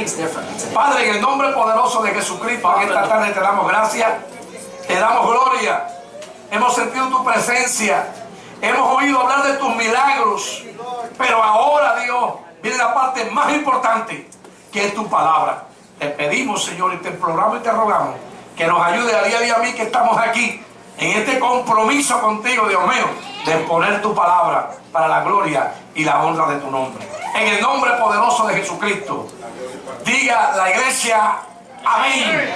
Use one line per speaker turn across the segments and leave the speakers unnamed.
Things differently today.
Padre, en el nombre poderoso de Jesucristo, en esta tarde te damos gracias, te damos gloria. Hemos sentido tu presencia, hemos oído hablar de tus milagros, pero ahora, Dios, viene la parte más importante, que es tu palabra. Te pedimos, Señor, y te imploramos y te rogamos que nos ayude a día a mí que estamos aquí en este compromiso contigo, Dios mío, de poner tu palabra para la gloria y la honra de tu nombre. En el nombre poderoso de Jesucristo, diga la iglesia amén.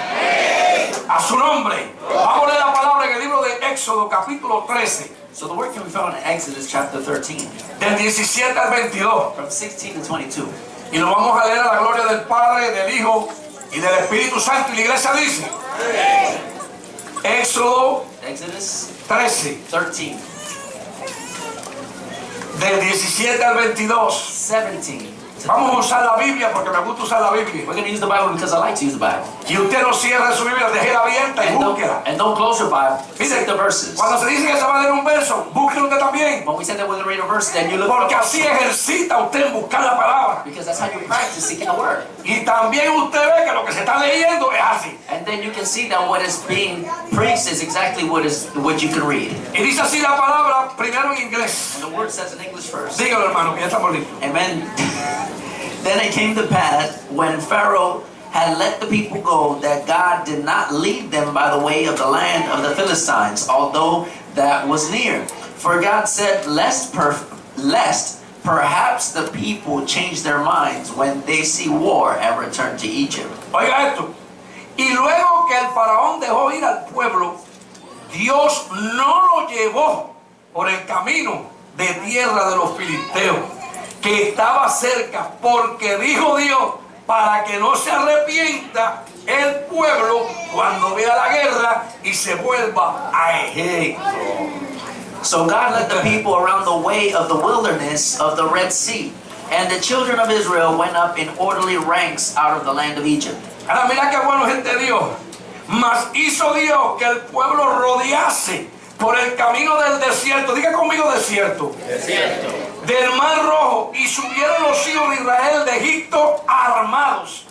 A su nombre. Vamos a leer la palabra en el libro de Éxodo, capítulo 13.
So the word can be found in Exodus chapter 13,
Del 17 al 22.
from 16 to 22.
Y lo vamos a leer a la gloria del Padre, del Hijo y del Espíritu Santo. Y la iglesia dice, Éxodo
Exodus
13,
13,
del 17 al 22.
17.
Vamos a usar la Biblia porque me gusta usar la Biblia.
We're going to use the Bible because I like to use the Bible.
Y usted no cierre su Biblia, déjela abierta y búsquela.
And don't close your Bible.
Mire,
Check the verses.
cuando se dice que se va a leer un verso, búsquelo usted también.
When we said that we're going to read a verse, then you look
Porque
up.
así ejercita usted en buscar la palabra.
Because that's how you practice seeking the word.
Y también usted ve que lo que se está leyendo es así.
And then you can see that what is being preached is exactly what you can read.
Y dice así la palabra, primero en inglés.
And the word says in English first.
Dígalo, hermano, que ya estamos listos.
Amen. Then it came to pass when Pharaoh had let the people go that God did not lead them by the way of the land of the Philistines, although that was near. For God said, lest perhaps the people change their minds when they see war and return to Egypt.
Oiga esto. Y luego que el faraón dejó ir al pueblo, Dios no lo llevó por el camino de tierra de los filisteos, que estaba cerca, porque dijo Dios, para que no se arrepienta el pueblo cuando vea la guerra y se vuelva a Egipto.
So God led the people around the way of the wilderness of the Red Sea, and the children of Israel went up in orderly ranks out of the land of Egypt.
Ahora mira qué bueno, gente de Dios. Mas hizo Dios que el pueblo rodease por el camino del desierto. Diga conmigo desierto.
Desierto.
Del mar rojo, y subieron los hijos de Israel de Egipto armados.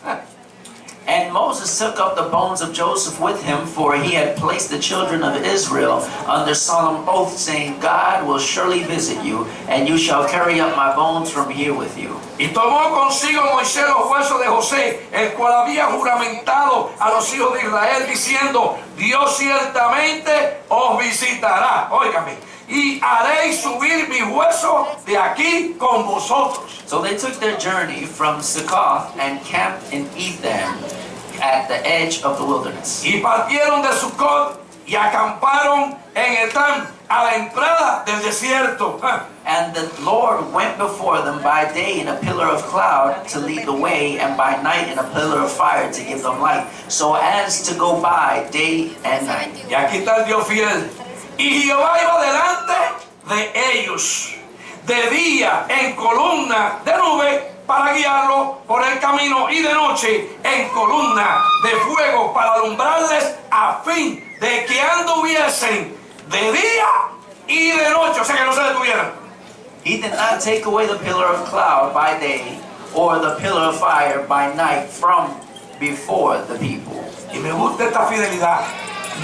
And Moses took up the bones of Joseph with him, for he had placed the children of Israel under solemn oath, saying, God will surely visit you, and you shall carry up my bones from here with you.
Y tomó consigo Moisés los huesos de José, el cual había juramentado a los hijos de Israel, diciendo, Dios ciertamente os visitará. Óigame. Y haréis subir mis huesos de aquí con vosotros.
So they took their journey from Succoth and camped in Etham at the edge of the wilderness.
Y partieron de Succoth y acamparon en Etam, a la entrada del desierto.
And the Lord went before them by day in a pillar of cloud to lead the way, and by night in a pillar of fire to give them light, so as to go by day and night.
Y aquí está el Dios fiel. Y Jehová iba delante de ellos, de día en columna de nube para guiarlo por el camino, y de noche en columna de fuego para alumbrarles, a fin de que anduviesen de día y de noche, o sea que no se detuvieran.
He did not take away the pillar of cloud by day, or the pillar of fire by night from before the people.
Y me gusta esta fidelidad.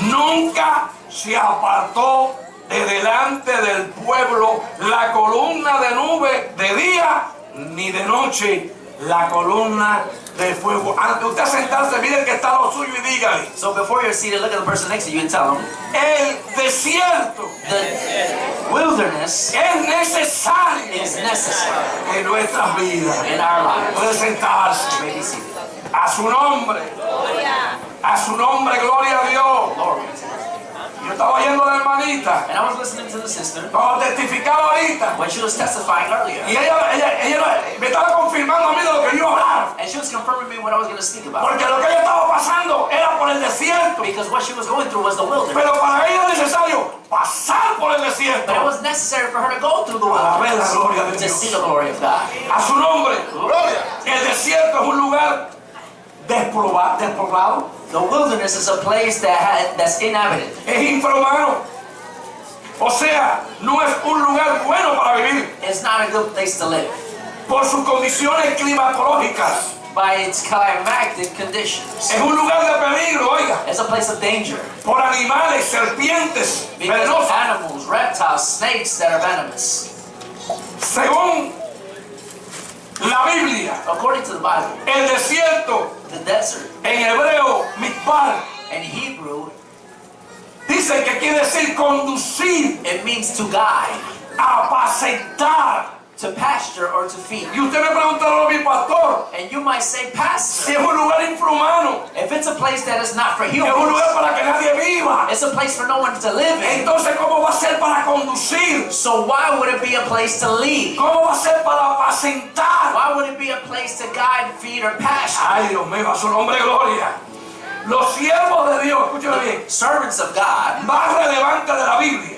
Nunca se apartó de delante del pueblo la columna de nube de día, ni de noche la columna de fuego. Antes de usted sentarse, mire el que está a lo suyo y dígale.
So before you're seated, look at the person next to you and tell them,
El desierto
the wilderness
es necesario
is necessary
en nuestras vidas.
in our lives.
Puede sentarse.
You may be seated.
A su nombre. A su nombre, gloria a Dios.
Glory.
Yo estaba oyendo a la hermanita
And I was listening to the sister
cuando testificaba ahorita.
when she was testifying earlier.
Y ella me estaba confirmando a mí de lo que yo iba a hablar.
And she was confirming me what I was going to speak about.
Porque lo que ella estaba pasando era por el desierto.
Because what she was going through was the wilderness.
Pero para ella era necesario pasar por el desierto.
But it was necessary for her to go through the
Para ver la
wilderness
gloria de
to
Dios.
see the glory of God.
A su nombre. El desierto es un lugar despoblado.
The wilderness is a place that's inhabited.
Es infrahumano. O sea, no es un lugar bueno para vivir.
It's not a good place to live.
Por sus condiciones climatológicas.
by its climactic conditions.
Es un lugar de peligro, oiga,
It's a place of danger.
por animales, serpientes,
Because of
venenosas.
animals, reptiles, snakes that are venomous.
Según la Biblia,
According to the Bible,
el desierto,
the desert
en hebreo, midbar,
in Hebrew,
dice que quiere decir conducir,
it means to guide,
apacentar.
to pasture, or to feed.
Y usted me preguntará, mi pastor,
And you might say,
si
Pastor,
es un lugar infrahumano,
if it's a place that is not for
es un
humans,
lugar para que nadie viva,
it's a place for no one to live in.
entonces ¿cómo va a ser para conducir?
So why would it be a place to lead?
¿Cómo va a ser para apacentar?
Why would it be a place to guide, feed, or pasture?
Ay, Dios mío, a su nombre gloria. Los siervos de Dios, escúcheme bien,
Servants of God,
más relevantes de la Biblia,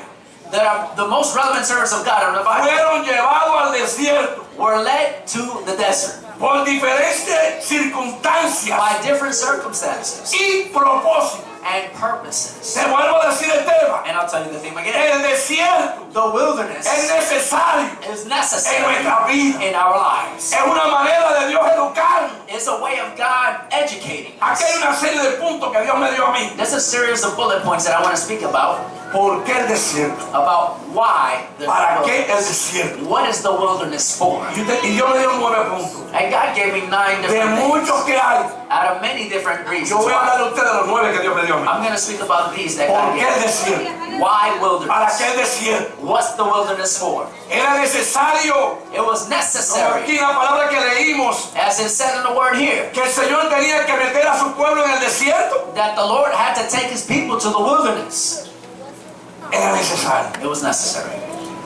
that are the most relevant servants of God in the Bible,
fueron llevados al desierto
were led to the desert
por diferentes circunstancias
by different circumstances
y propósitos.
and purposes.
Te vuelvo a decir el tema.
And I'll tell you the theme again.
El desierto
The wilderness
es necesario
is
en
necessary
nuestra vida.
in our lives.
Es una manera de Dios educarnos.
It's a way of God educating
Aquí hay
us.
una serie de puntos que Dios me dio a mí.
There's a series of bullet points that I want to speak about
¿Por qué el desierto?
why the
¿Para qué el
wilderness.
desierto?
What is the wilderness for?
Y Dios me dio 9 puntos.
And God gave me 9
De
different things
muchos que hay,
out of many different
yo
reasons.
voy a
Why.
hablar de ustedes de los 9 que Dios me dio a mí.
I'm going to speak about these that
¿Por
God
qué el
gave.
desierto?
Why
¿Para
wilderness?
qué el desierto?
What's the wilderness for?
Era necesario,
It was
como
necessary,
aquí la palabra que leímos,
as it said in the word here,
que el Señor tenía que meter a su pueblo en el desierto.
that the Lord had to take his people to the wilderness.
Era necesario.
It was necessary.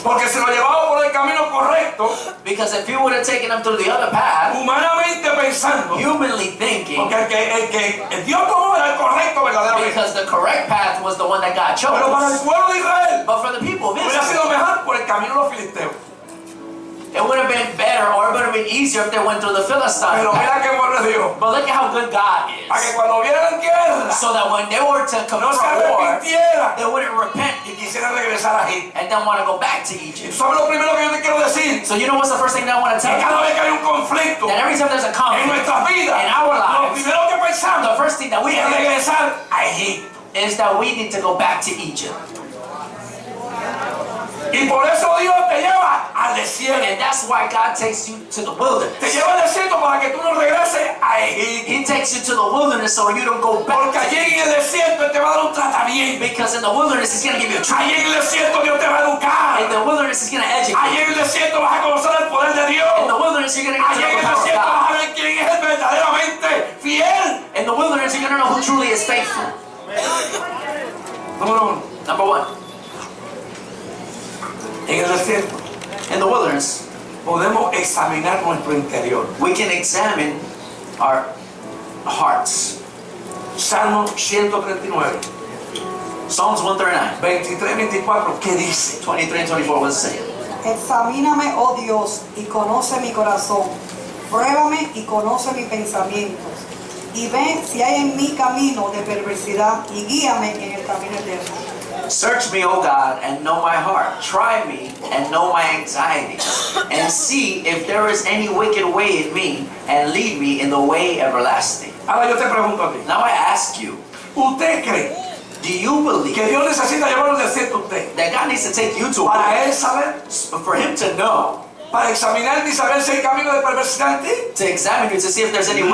Porque si lo llevaba por el camino correcto,
Because if he would have taken them through the other path,
humanamente pensando,
humanly thinking,
porque el Dios tomó era el correcto verdaderamente.
because the correct path was the one that God
Pero para el
chose.
pueblo de Israel,
But for the people of
hubiera sido
Israel,
mejor por el camino de los filisteos.
it would have been better, or it would have been easier if they went through the Philistine
Pero
path.
mira qué bueno es Dios.
But look at how good God
Para que
is.
cuando vieran tierra,
So that when they were to
no
confront
se
war,
arrepintieran
they wouldn't repent
y quisieran regresar a Egipto.
and then want to go back to Egypt.
¿Sabes lo primero que yo te quiero decir?
So you know what's the first thing that I want to
Que
tell you?
cada vez que hay un conflicto
That every time there's a
en
conflict
nuestras vidas,
in our
lo
lives,
primero que pensamos
the first thing that we
es
think
regresar a Egipto.
is that we need to go back to Egypt.
Y por eso Dios te lleva al desierto.
And that's why God takes you to the
Te
wilderness.
lleva al desierto para que tú no regreses a Egipto.
He takes you to the wilderness so you don't go back
Porque
to
allí en
Egypt.
el desierto Él te va a dar un tratamiento.
Because in the wilderness He's going to give you a
Allí
training.
en el desierto Dios te va a
In
educar.
the wilderness He's going to educate.
Allí en el desierto vas a conocer el poder de Dios.
In the wilderness you're going to
Allí
get
en
to
el
know the power of
desierto vas
God.
a ver quién es el verdaderamente fiel.
In the wilderness you're going to know who truly is faithful.
Número 1.
Number 1.
En el desierto
In the wilderness
podemos examinar nuestro interior.
we can examine our hearts.
Salmo 139,
Psalms 139,
23-24, ¿qué dice?
23 and 24, what does it say?
Examíname, oh Dios, y conoce mi corazón. Pruébame y conoce mis pensamientos. Y ve si hay en mí camino de perversidad y guíame en el camino eterno.
Search me, O God, and know my heart. Try me and know my anxieties. And see if there is any wicked way in me, and lead me in the way everlasting.
Ahora yo te pregunto a ti,
Now I ask you,
¿usted cree
do you believe
que Dios necesita llevarlo al desierto a usted
that God needs to take you to a
para Él saber,
for Him to know,
para examinarte y saber si hay camino de perversidad en ti?
to examine you to see if there's any
No.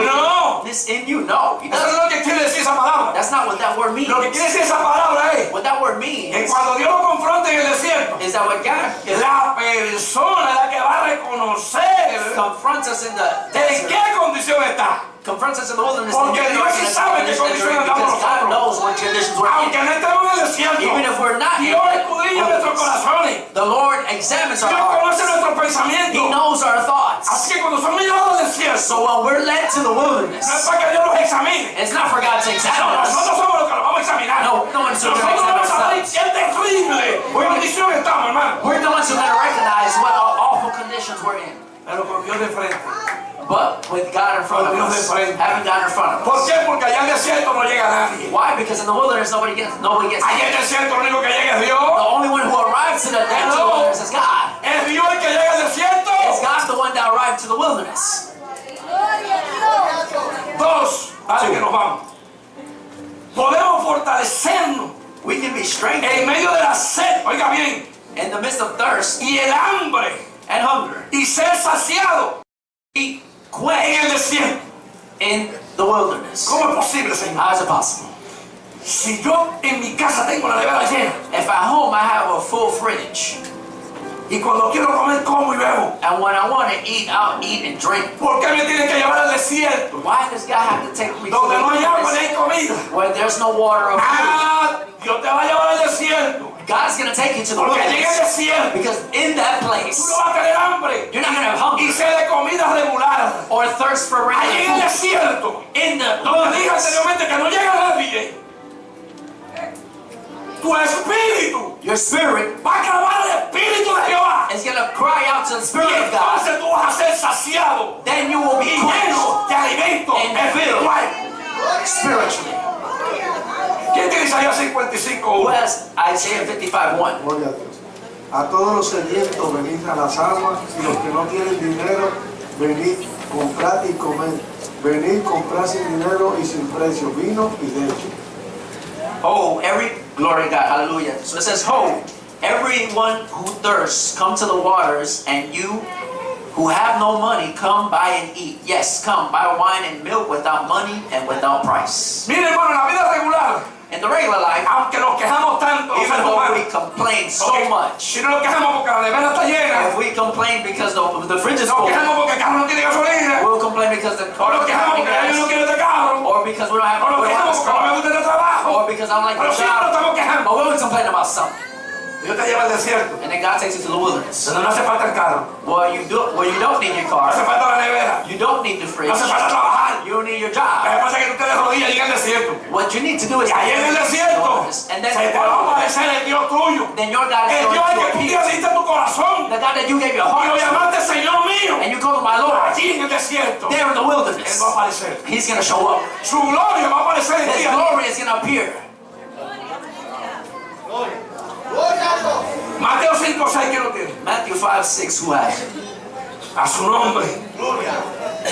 wickedness in you? No, He
Eso no es
doesn't.
lo que quiere decir esa palabra.
That's not what that word means.
Lo que quiere decir esa palabra es
What that word
que
means
cuando Dios lo confronte en el desierto,
is that when God
la persona es la que va a reconocer
confronts us in the
en
desert,
qué condición está.
confronts us in the wilderness,
Porque
and
Dios sí sabe qué condiciones estamos
because God
nosotros.
knows what conditions we're in.
Aunque no estemos en el desierto,
Even if we're not in
Dios escudriña nuestros corazones.
the Lord examines our
Dios conoce
hearts.
nuestros
He
pensamientos.
knows our thoughts.
Así que cuando somos llevados al desierto,
So when we're led to the
no es
wilderness,
para que Dios los examine.
it's not for God to examine us.
Nosotros somos los que los vamos a examinar.
No one's going to
Nosotros
examine
vamos a ver
ourselves.
qué terrible condición estamos, hermano.
We're the ones who are going to recognize what awful conditions we're in.
Pero con Dios de frente.
But with God in front of us, having God in front of
¿Por
us.
qué? Porque allá en el desierto no llega nadie.
Why? Because in the wilderness nobody gets.
Allá en el desierto lo único que llega es
The
Dios.
only one who arrives to the wilderness is God.
Es Dios el que llega al desierto.
It's God the one that arrived to the wilderness.
nos vamos. Podemos fortalecernos
We can be strengthened
en medio de la sed, oiga bien,
in the midst of thirst
y el hambre,
and hunger.
y ser saciado
Be
en
quenched
el desierto.
in the wilderness.
¿Cómo es posible, Señor?
How is it possible?
Si yo en mi casa tengo la nevera llena,
If at home I have a full fridge,
y cuando quiero comer como y bebo,
and when I want to eat, I'll eat and drink.
¿por qué me tienen que llevar al desierto?
Why does God have to take me to the
Donde no hay agua ni
wilderness
hay comida.
where there's no water or food?
Ah, Dios te va a llevar al desierto.
God's going to take you to the
Porque llegue al
wilderness
desierto,
because in that
tú
place
no vas a tener hambre
you're not going to have
y
hunger
sed de comida regular.
or thirst for
Allí en el
regular food.
desierto,
In the
donde dije
wilderness,
anteriormente que no llega nadie, tu espíritu
your spirit
va a clamar al espíritu de Jehová.
is going to cry out to the
Y
Spirit of God.
entonces tú vas a ser saciado
Then you will be
y lleno
quenched
de alimento
and filled
espiritual.
spiritually.
¿Quién tiene Isaías 55?
Who has Isaiah 55:1?
Gloria a Dios. A todos los sedientos, venid a las aguas, y los que no tienen dinero, venid, comprad y comed. Venid, comprad sin dinero y sin precio, vino y leche.
Oh, glory to God, hallelujah. So it says, ho, everyone who thirsts, come to the waters, and you who have no money, come buy and eat. Yes, come, buy wine and milk without money and without price.
Mire, hermano, en la vida regular,
In the regular life,
aunque nos quejamos tanto,
even
seres
though
humanos,
we complain so
ok,
much,
si no nos quejamos porque la nevera está llena,
if we complain because the fridge is
nos
full,
quejamos porque el carro no tiene gasolina,
we'll complain because the
o
car
nos
doesn't
quejamos
have any
porque alguien no
gas,
quiere este carro,
or because we don't have
o nos
we don't have
quejamos
this
porque no me
car,
gusta este trabajo,
or because I don't like
pero
the
siempre nos
job.
estamos quejando.
But we always complain about something.
Dios te lleva al desierto,
And then God takes you to the wilderness.
donde no hace falta el carro,
Well, you don't need your
no hace
car.
falta la nevera,
You don't need the fridge.
no hace falta trabajar.
You don't need your
Lo
job.
que pasa es que tú te de rodillas y en el desierto.
What you need to do is
Y ahí en el desierto
and
se te va a aparecer el Dios tuyo.
then your God is
El
going
Dios al que
to
tú
appear.
te diste tu corazón
The God that you gave your
y lo
heart to,
llamaste Señor mío.
and you call him my Lord.
Allí en el desierto,
There in the
Él
wilderness,
va a aparecer.
He's going to show up.
Su gloria va a aparecer en
His
ti.
glory is going to appear.
Mateo 5:6, ¿quién lo tiene?
Matthew 5:6, who has it?
A su nombre.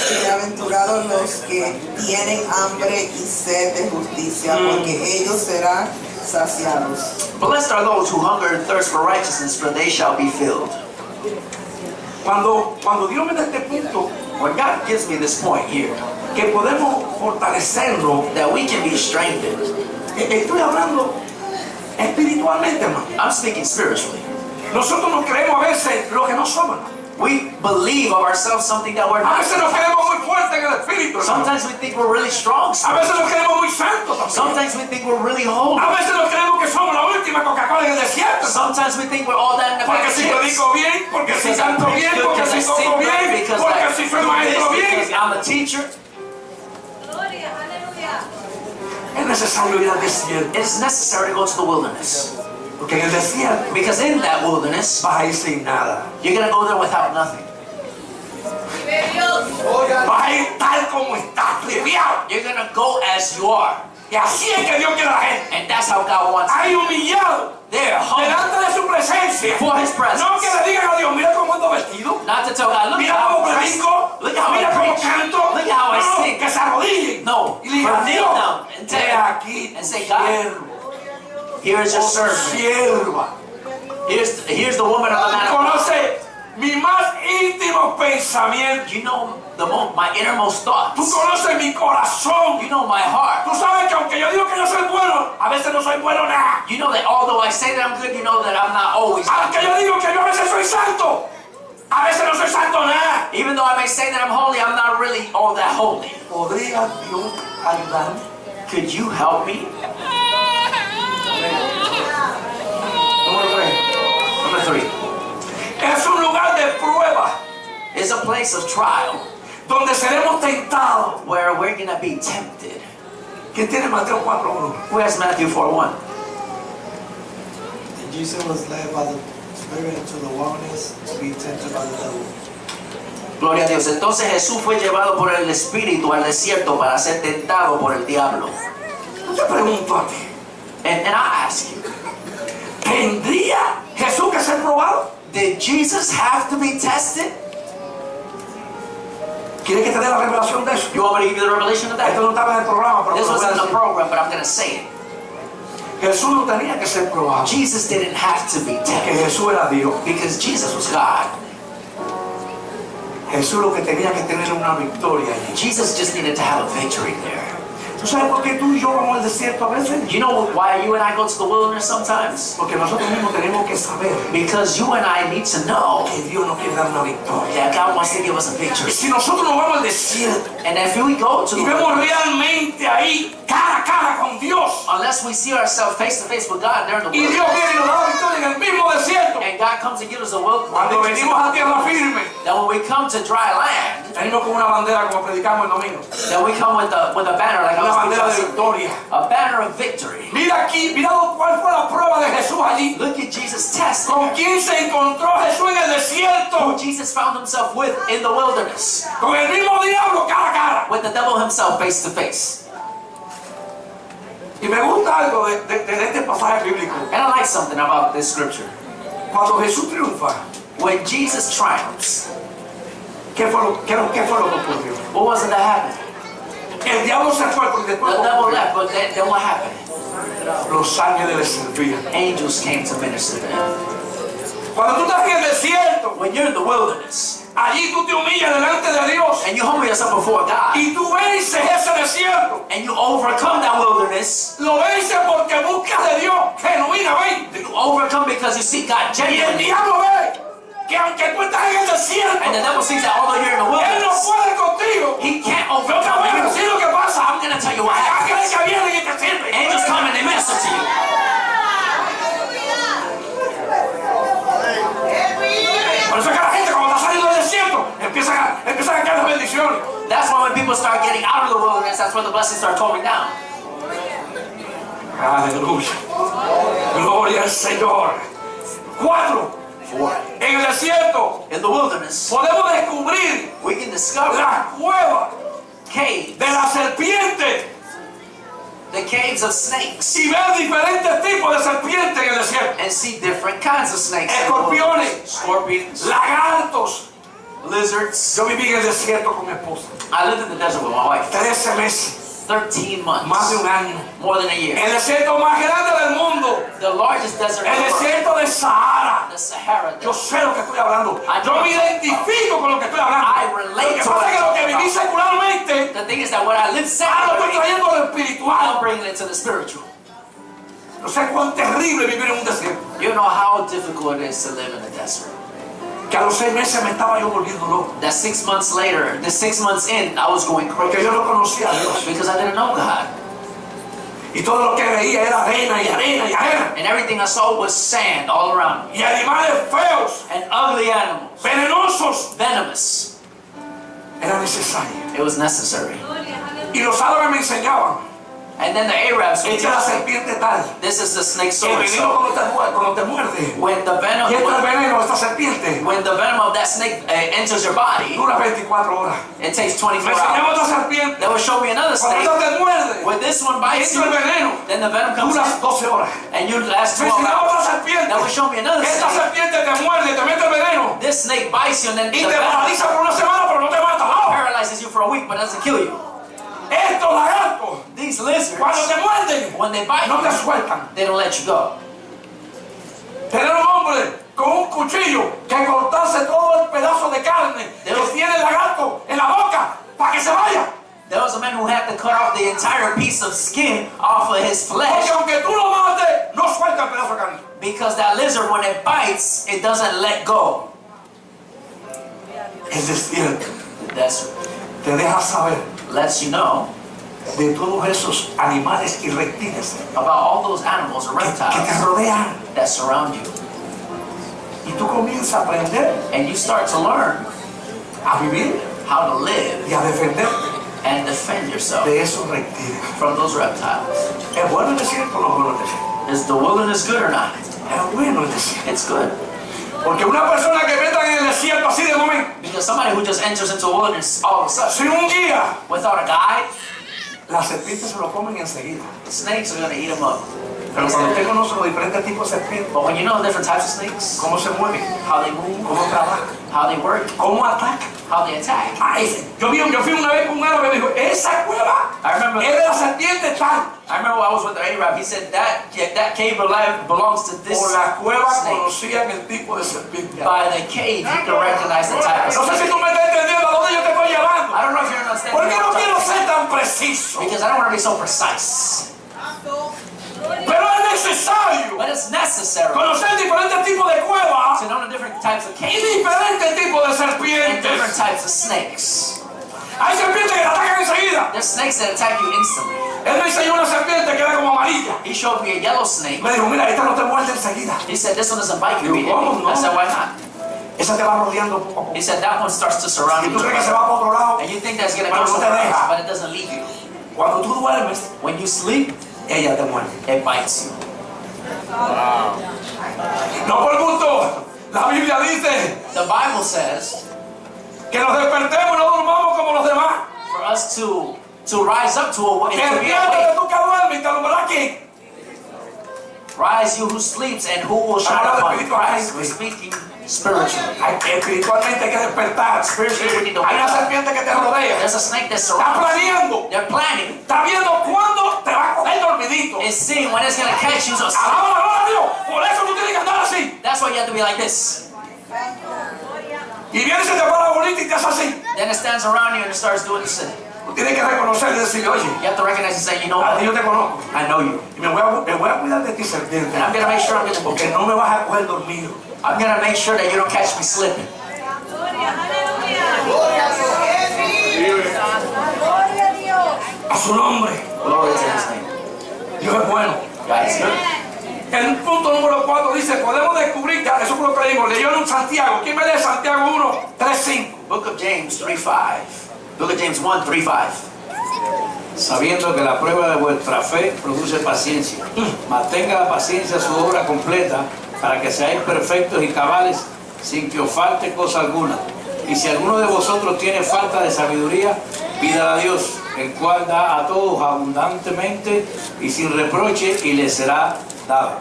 Bienaventurados los que tienen hambre y sed de justicia, porque ellos serán saciados.
Blessed are those who hunger and thirst for righteousness, for they shall be filled.
Cuando Dios me da este punto,
When God gives me this point here,
que podemos fortalecernos,
that we can be strengthened,
estoy hablando espiritualmente, hermano.
I'm speaking spiritually.
Nosotros nos creemos a veces lo que no somos.
We believe of ourselves something that we're
A
not.
veces nos creemos muy fuertes en el espíritu, hermano.
Sometimes we think we're really strong.
A veces nos creemos muy santos también.
Sometimes we think we're really holy.
A veces nos creemos que somos la última Coca-Cola en el desierto.
Sometimes we think we're all that in the
Porque
bag of
si
chips.
predico bien, porque si
Because I
canto
preach
bien,
good,
porque
because I
si toco
sing good,
bien,
because
porque
I
si
do
soy maestro
this,
bien.
because I'm a teacher.
Es necesario ir al desierto.
It's necessary to go to the wilderness.
Porque en el desierto
Because in that wilderness,
vas a ir sin nada.
you're going to go there without nothing.
Vas a ir tal como estás, liviado.
You're going to go as you are.
Y así es que Dios quiere a la gente.
And that's how God wants
Hay humillado
it. They're humble
delante de su presencia.
before His presence.
No que le digan a Dios, mira cómo ando vestido.
Not to tell God, look
Mira
at how
cómo
I dress.
predico.
Look at how
Mira
I
cómo
preach.
canto.
Look at how I
No,
sing.
que se arrodillen.
No,
Y le digan,
but kneel
Dios,
down and
he
tell
aquí
and
tu
say, God,
siervo,
here is your
tu
servant.
sierva.
Here's the woman of the man of God.
Conoce mi más íntimo pensamiento.
You know my innermost
Tú
thoughts.
conoces mi corazón.
You know my heart.
Tú sabes que aunque yo digo que yo soy bueno, a veces no soy bueno nada.
You know that although I say that I'm good, you know that I'm not always
Aunque
good.
yo digo que yo a veces soy santo, a veces no soy santo nada.
Even though I may say that I'm holy, I'm not really all that holy.
¿Podría Dios ayudarme?
Could you help me? Number 3.
Es un lugar de prueba
It's a place of trial
donde seremos tentados.
where we're going to be tempted.
¿Quién tiene Mateo 4:1?
Who has Matthew 4:1?
And Jesus was led by the Spirit into the wilderness to be tempted by the devil.
Gloria a Dios. Entonces Jesús fue llevado por el Espíritu al desierto para ser tentado por el diablo.
Yo te pregunto a ti,
And I ask you,
¿tendría Jesús que ser probado?
did Jesus have to be tested?
¿Quieres que te dé la revelación de eso?
You want me to give you the revelation of that?
Esto no estaba en el programa, pero
This
lo voy a
wasn't in the
decir.
program, but I'm going to say it.
Jesús no tenía que ser probado,
Jesus didn't have to be
que
tempted
Jesús era Dios.
because Jesus was God.
Jesús lo que tenía que tener una victoria allí.
Jesus just needed to have a victory there.
¿Tú sabes por qué tú y yo vamos al desierto a veces?
You know why you and I go to the wilderness sometimes?
Porque nosotros mismos tenemos que saber
Because you and I need to know
que Dios nos quiere dar una victoria.
that God wants to give us a
Y
victory.
si nosotros nos vamos al desierto
And if we go to
y
the
vemos
wilderness,
realmente ahí cara a cara con Dios,
unless we see ourselves face to face with God there in the
y Dios
wilderness,
viene y nos da la victoria en el mismo desierto,
and God comes and gives us a welcome,
cuando venimos a tierra firme,
that when we come to dry land,
venimos con una bandera como predicamos el domingo,
that we come with a banner like I
una
was
bandera de
preaching,
victoria.
a banner of victory.
Mira aquí, mira cuál fue la prueba de Jesús allí.
Look at Jesus' test.
¿Con quién se encontró Jesús en el
Who
desierto?
Jesus found himself with in the wilderness,
Con el mismo diablo cara a cara.
with the devil himself face to face.
Y me gusta algo de este pasaje bíblico.
And I like something about this scripture.
Cuando Jesús triunfa,
When Jesus triumphs,
¿qué fue lo que ocurrió?
what was it that happened?
El diablo se fue porque después
The devil left, but then what happened?
los ángeles le servían.
Angels came to minister to him.
Cuando tú estás en el desierto,
When you're in the wilderness
allí tú te humillas delante de Dios
and you humble yourself before God
y tú vences ese desierto.
and you overcome that wilderness,
Lo vences porque buscas de Dios genuinamente.
you overcome because you see God
Y el
genuinely.
diablo ve que aunque tú estás en el desierto,
And the devil sees that although you're in the
él no
wilderness,
puede contigo.
he can't
Yo te voy a
overcome you.
decir lo que pasa.
I'm going to tell you what
Hay ángeles
happens.
que vienen y te sirven.
Angels come and they minister to you.
Por eso es que la gente cuando está saliendo del desierto empiezan a caer las bendiciones.
That's why when people start getting out of the wilderness, that's when the blessings start coming down.
Aleluya. Gloria al Señor. 4. En el desierto
In the wilderness,
podemos descubrir
we can discover
las cuevas
caves,
de la serpiente
the caves of snakes,
y ver diferentes tipos de serpientes en el desierto.
and see different kinds of snakes.
Escorpiones,
Scorpions,
lagartos.
lizards.
Yo viví en el desierto con mi esposa.
I lived in the desert with my wife.
13 meses,
13
más de
months,
un año.
more than a year.
El desierto más grande del mundo,
The largest desert in
el
the world,
desierto de Sahara.
the Sahara
Yo
Desert.
sé lo que estoy hablando. Yo me identifico con lo que estoy hablando.
I
Lo
relate
que
to
pasa es que lo que
it.
viví secularmente,
The thing is that when I live
ahora estoy
secularly,
trayendo lo
I'm
espiritual.
bringing it to the spiritual.
No sé cuán terrible vivir en un desierto.
You know how difficult it is to live in the desert.
Que a los 6 meses me estaba yo volviendo loco.
That 6 months later, the 6 months in, I was going
Porque
crazy
yo no conocía a Dios.
because I didn't know God.
Y todo lo que veía era arena y arena y arena.
And everything I saw was sand all around me.
Y animales feos,
And ugly animals,
venenosos.
venomous.
Era necesario.
It was necessary.
Y los árabes me enseñaban.
And then the Arabs would
Esta es la
tell me,
serpiente tal.
this is the snake so
El
and
veneno
so.
cuando te muerde.
When the
Y esto es
venom,
veneno, esta serpiente.
when the venom of that snake enters your body,
Dura 24 horas.
it takes
Me
24
enseñaba
hours.
otra serpiente.
They will show me another
Cuando
snake.
esta te muerde,
When this one bites
esto
you,
es veneno.
then the venom comes
Dura
in,
12 horas.
and you last
Me
12
enseñaba otra
hours.
serpiente.
That will show me another
Esta
snake.
serpiente te muerde, te mete el veneno.
This snake bites you, and then
Y
the
te
venom
paraliza por una semana, pero no te mata. No.
paralyzes you for a week, but doesn't kill you.
Estos lagartos,
These
cuando
lizards,
te muerden,
when they bite
no te
you,
sueltan.
they don't let you go.
Tener un hombre con un cuchillo que cortarse todo el pedazo de carne que tiene el lagarto en la boca para que se vaya.
There was a man who had to cut off the entire piece of skin off of his flesh
Porque aunque tú lo mates, no suelta el pedazo de carne.
because that lizard, when it bites, it doesn't let go.
El desierto
The desert
te deja saber
lets you know
de todos esos animales y reptiles
about all those animals or
que te
reptiles
rodean.
that surround you.
Y tú comienzas a aprender
And you start to learn
a vivir
how to live
y a defenderte
and defend yourself
de esos reptiles.
from those reptiles.
¿Es bueno el desierto o no es bueno el desierto?
Is the wilderness good or not?
Es bueno el desierto.
It's good.
Porque una persona que metan en el desierto así de momento,
Because somebody who just enters into a wilderness all of a sudden,
sin un guía,
without a guide,
las serpientes se lo comen enseguida.
snakes are going to eat them up.
Pero cuando usted conoce los diferentes tipos de serpientes,
But when you know the different types of snakes,
cómo se mueven,
how they move,
cómo trabajan,
how they work,
cómo atacan.
how they attack.
Yo fui una vez con un árabe y me dijo, esa cueva
I remember-
es de la serpiente tal.
I remember I was with the Arab. He said that cave belongs to this
Por la cueva
snake.
conocían el tipo de serpiente.
By the cave, you can recognize the type of
No sé si
snake.
tú me estás entendiendo a dónde yo te estoy llevando.
I don't know if you're understanding.
¿Por qué no
what I'm
quiero
talking
ser tan preciso?
about. Because I don't want to be so precise.
Pero es necesario
But it's necessary
conocer diferentes tipos de cuevas
to know the different types of
y
caves
diferentes tipos de
and different
serpientes.
types of snakes.
Hay serpientes que te atacan enseguida.
There's snakes that attack you instantly.
Él me enseñó una serpiente que era como amarilla.
He showed me a yellow snake.
Me dijo, mira, esta no te muerde enseguida.
He said, this one doesn't bite you
Digo, ¿cómo
immediately.
no?
I said, why not?
Esa te va rodeando poco a poco.
He said, that one starts to surround
Y
you.
tú crees que se va para otro lado.
And you think that's going to
Pero
go
no te
somewhere
deja.
else, but it doesn't leave you.
Cuando tú duermes,
When you sleep,
ella te muerde.
it bites you.
No por gusto. La Biblia dice
The Bible says
que nos despertemos y no durmamos como los demás.
for us to rise up to a
Que
to be
despiértate
awake.
tú que duermes y te alumbrará quién.
Rise you who sleeps, and who will shine
Habla
upon you?
espiritualmente.
Christ. We're speaking spiritually.
Espiritualmente hay que despertar.
Spiritually, we need to
Hay
wake
una
up.
serpiente que te rodea.
There's a snake that
Está
surrounds you.
planeando.
They're planning.
Está viendo cuándo te va a coger dormidito.
It's seeing when it's going to catch you. So
Alaba la gloria a Dios. Por eso tú tienes que andar así.
that's why you have to be like this.
Y viene y se te para bonita y te hace así.
Then it stands around you and it starts doing this thing.
Tú tienes que reconocer y decirle, oye,
You have to recognize and say, you know
a
what?
ti yo te conozco.
I know you.
Y me voy a cuidar de ti, serpiente.
And I'm going to make sure I'm going to
Porque no me vas a coger dormido.
I'm going to make sure that you don't catch me slipping.
A su nombre.
Glory to his name.
Dios es bueno.
God is good.
El punto número 4 dice, podemos descubrir, ya, eso fue lo que leímos, leyó en Santiago. ¿Quién me lee Santiago 1, 3, 5?
Book of James 3:5. Book of James 1:3-5.
Sabiendo que la prueba de vuestra fe produce paciencia. Mantenga la paciencia su obra completa para que seáis perfectos y cabales sin que os falte cosa alguna. Y si alguno de vosotros tiene falta de sabiduría, pídala a Dios, el cual da a todos abundantemente y sin reproche, y le será dado.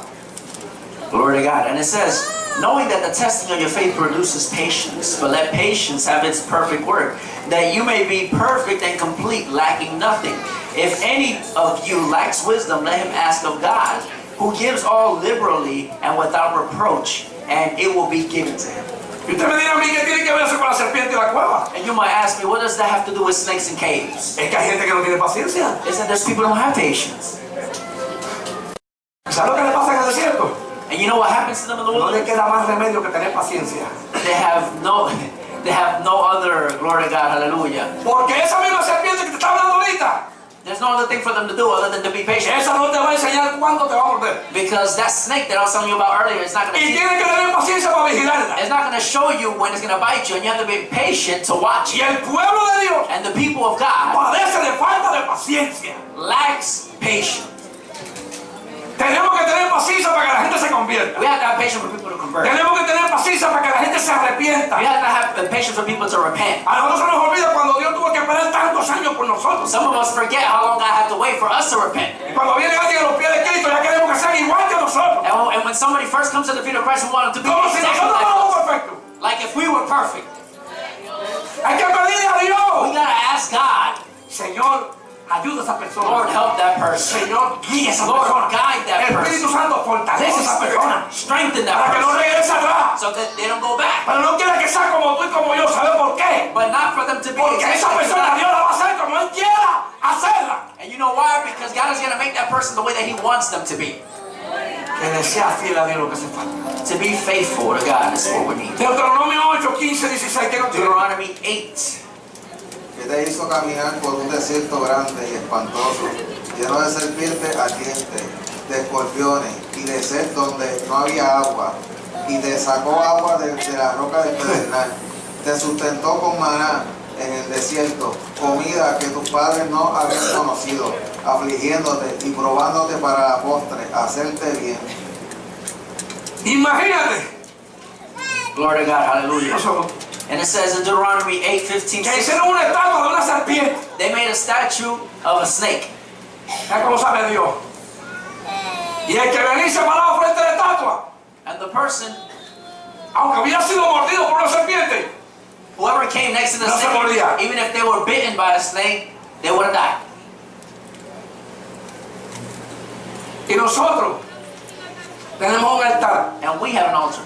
Glory to God. And it says, knowing that the testing of your faith produces patience, but let patience have its perfect work, that you may be perfect and complete, lacking nothing. If any of you lacks wisdom, let him ask of God, who gives all liberally and without reproach, and it will be given to him.
Y usted me dirá a mí qué tiene que ver eso con la serpiente y la cueva.
And you might ask me, what does that have to do with snakes and caves?
Es que hay gente que no tiene paciencia.
Is that there's people who don't have patience.
¿Sabes lo que le pasa en el desierto?
And you know what happens to them in the
No le
wilderness?
queda más remedio que tener paciencia.
They have no other, glory to God, hallelujah.
Porque esa misma serpiente que te está hablando ahorita,
There's no other thing for them to do other than to be patient.
esa no te va a enseñar cuándo te va a morder.
Because that snake that I was telling you about earlier is not going to
Y
teach
tienes que tener paciencia para vigilarla.
It's not going to show you when it's going to bite you, and you have to be patient to watch
Y
it.
el pueblo de Dios
And the people of God
padece de falta de paciencia.
lacks patience.
Tenemos que tener paciencia para que la gente se convierta.
We have to have patience for people to convert.
Tenemos que tener paciencia para que la gente se arrepienta.
We have to have patience for people to repent.
A nosotros se nos olvida cuando Dios tuvo que esperar tantos años por nosotros.
Some of us forget how long God had to wait for us to repent.
Y cuando viene alguien a los pies de Cristo, ya queremos que sean igual que nosotros.
And when somebody first comes to the feet of Christ, we want them to be
Como si
exactly
nosotros
like
fuéramos
us.
perfectos.
Like if we were perfect.
Hay que pedirle a
We
Dios,
got to ask God,
Señor, ayuda a esa persona.
Lord, help that person.
Señor, guía a esa
Lord,
persona.
guide that
El Espíritu
person.
Santo fortalece a esa persona
Strengthen that
para que no
person
regrese atrás.
so that they don't go back.
Pero no quiere que sea como tú y como yo. ¿Sabes por qué?
But not for them to be
Porque esa
exactly
persona
like
Dios la va a hacer como Él quiera hacerla.
And you know why? Because God is going to make that person the way that He wants them to be.
Que le sea fiel a Dios lo que hace falta.
To be faithful to God is what we need.
Deuteronomio 8, 15, 16. ¿Qué nos dice?
Deuteronomy 8.
Que te hizo caminar por un desierto grande y espantoso, lleno de serpientes ardientes, de escorpiones y de sed donde no había agua, y te sacó agua de la roca del pedernal, te sustentó con maná en el desierto, comida que tus padres no habían conocido, afligiéndote y probándote para la postre, hacerte bien.
Imagínate.
Glory to God. Hallelujah.
Nosotros,
And it says in Deuteronomy 8, 15,
que
16,
hicieron una estatua de una serpiente.
they made a statue of a snake.
¿Sabes cómo sabe Dios? Y el que venía y se paraba frente a la estatua,
And the person,
aunque hubiera sido mordido por una serpiente,
whoever came next to the
No se
snake,
moría.
even if they were bitten by a snake, they would have died.
y nosotros tenemos un altar
And we have an altar.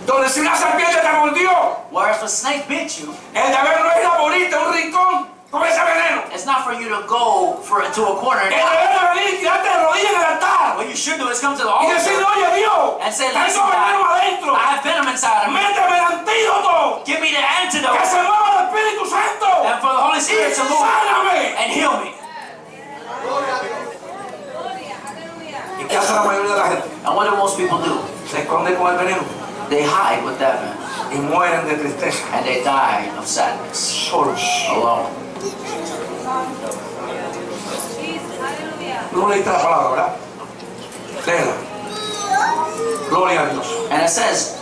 donde si una serpiente te mordió,
Where if a snake bit you,
el deber no es ir a morirte a un rincón con ese veneno.
it's not for you to go to a corner and
El deber es venir y tirarte de rodillas en el altar
what you should do is come to the
y decir,
altar
oye Dios,
and say, listen,
tengo veneno
God,
adentro,
I have venom inside of me.
méteme el antídoto,
Give me the
que
antidote
se mueva el Espíritu Santo
and for the Holy
y
Spirit to move
sáname.
and heal me.
¿Y qué hace la mayoría de la gente?
And what do most people do?
Se esconde con el veneno
They hide with that venom
y mueren de tristeza,
and they die of sadness,
solos.
alone.
No leíste la palabra, ¿verdad? Léela. Gloria a Dios.
And it says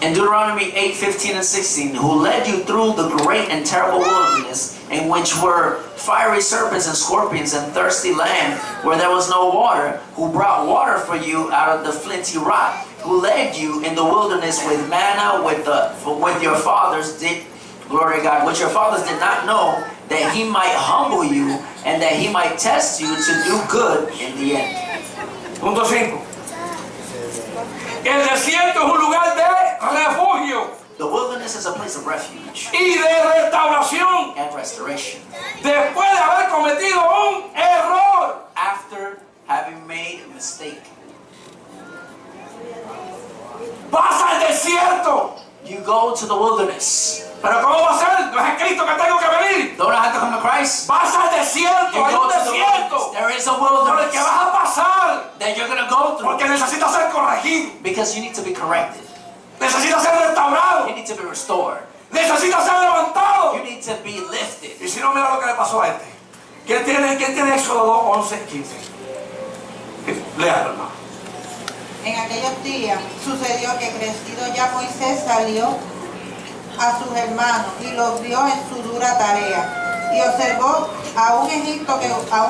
in Deuteronomy 8:15 and 16, who led you through the great and terrible wilderness, in which were fiery serpents and scorpions and thirsty land where there was no water, who brought water for you out of the flinty rock, who led you in the wilderness with manna with your fathers did, glory to God, which your fathers did not know, that he might humble you and that he might test you to do good in the end.
Punto 5. El desierto es un lugar de refugio
The wilderness is a place of refuge
y de restauración
and restoration.
después de haber cometido un error.
After having made a mistake,
Vas al desierto.
you go to the wilderness.
Pero ¿cómo va a ser? No es a Cristo que tengo que venir.
Don't I have to come to Christ?
Vas al desierto.
You
Hay
go
un
to the wilderness.
desierto
There is a
por el
wilderness
que vas a pasar
that you're going to go through
porque necesitas ser corregido.
because you need to be corrected.
Necesitas ser restaurado.
You need to be restored.
Necesitas ser levantado.
You need to be lifted.
Y si no, mira lo que le pasó a este. ¿Quién tiene Éxodo 2, 11, 15? Léalo, hermano.
En aquellos días sucedió que crecido ya Moisés salió a sus hermanos y los vio en su dura tarea y observó a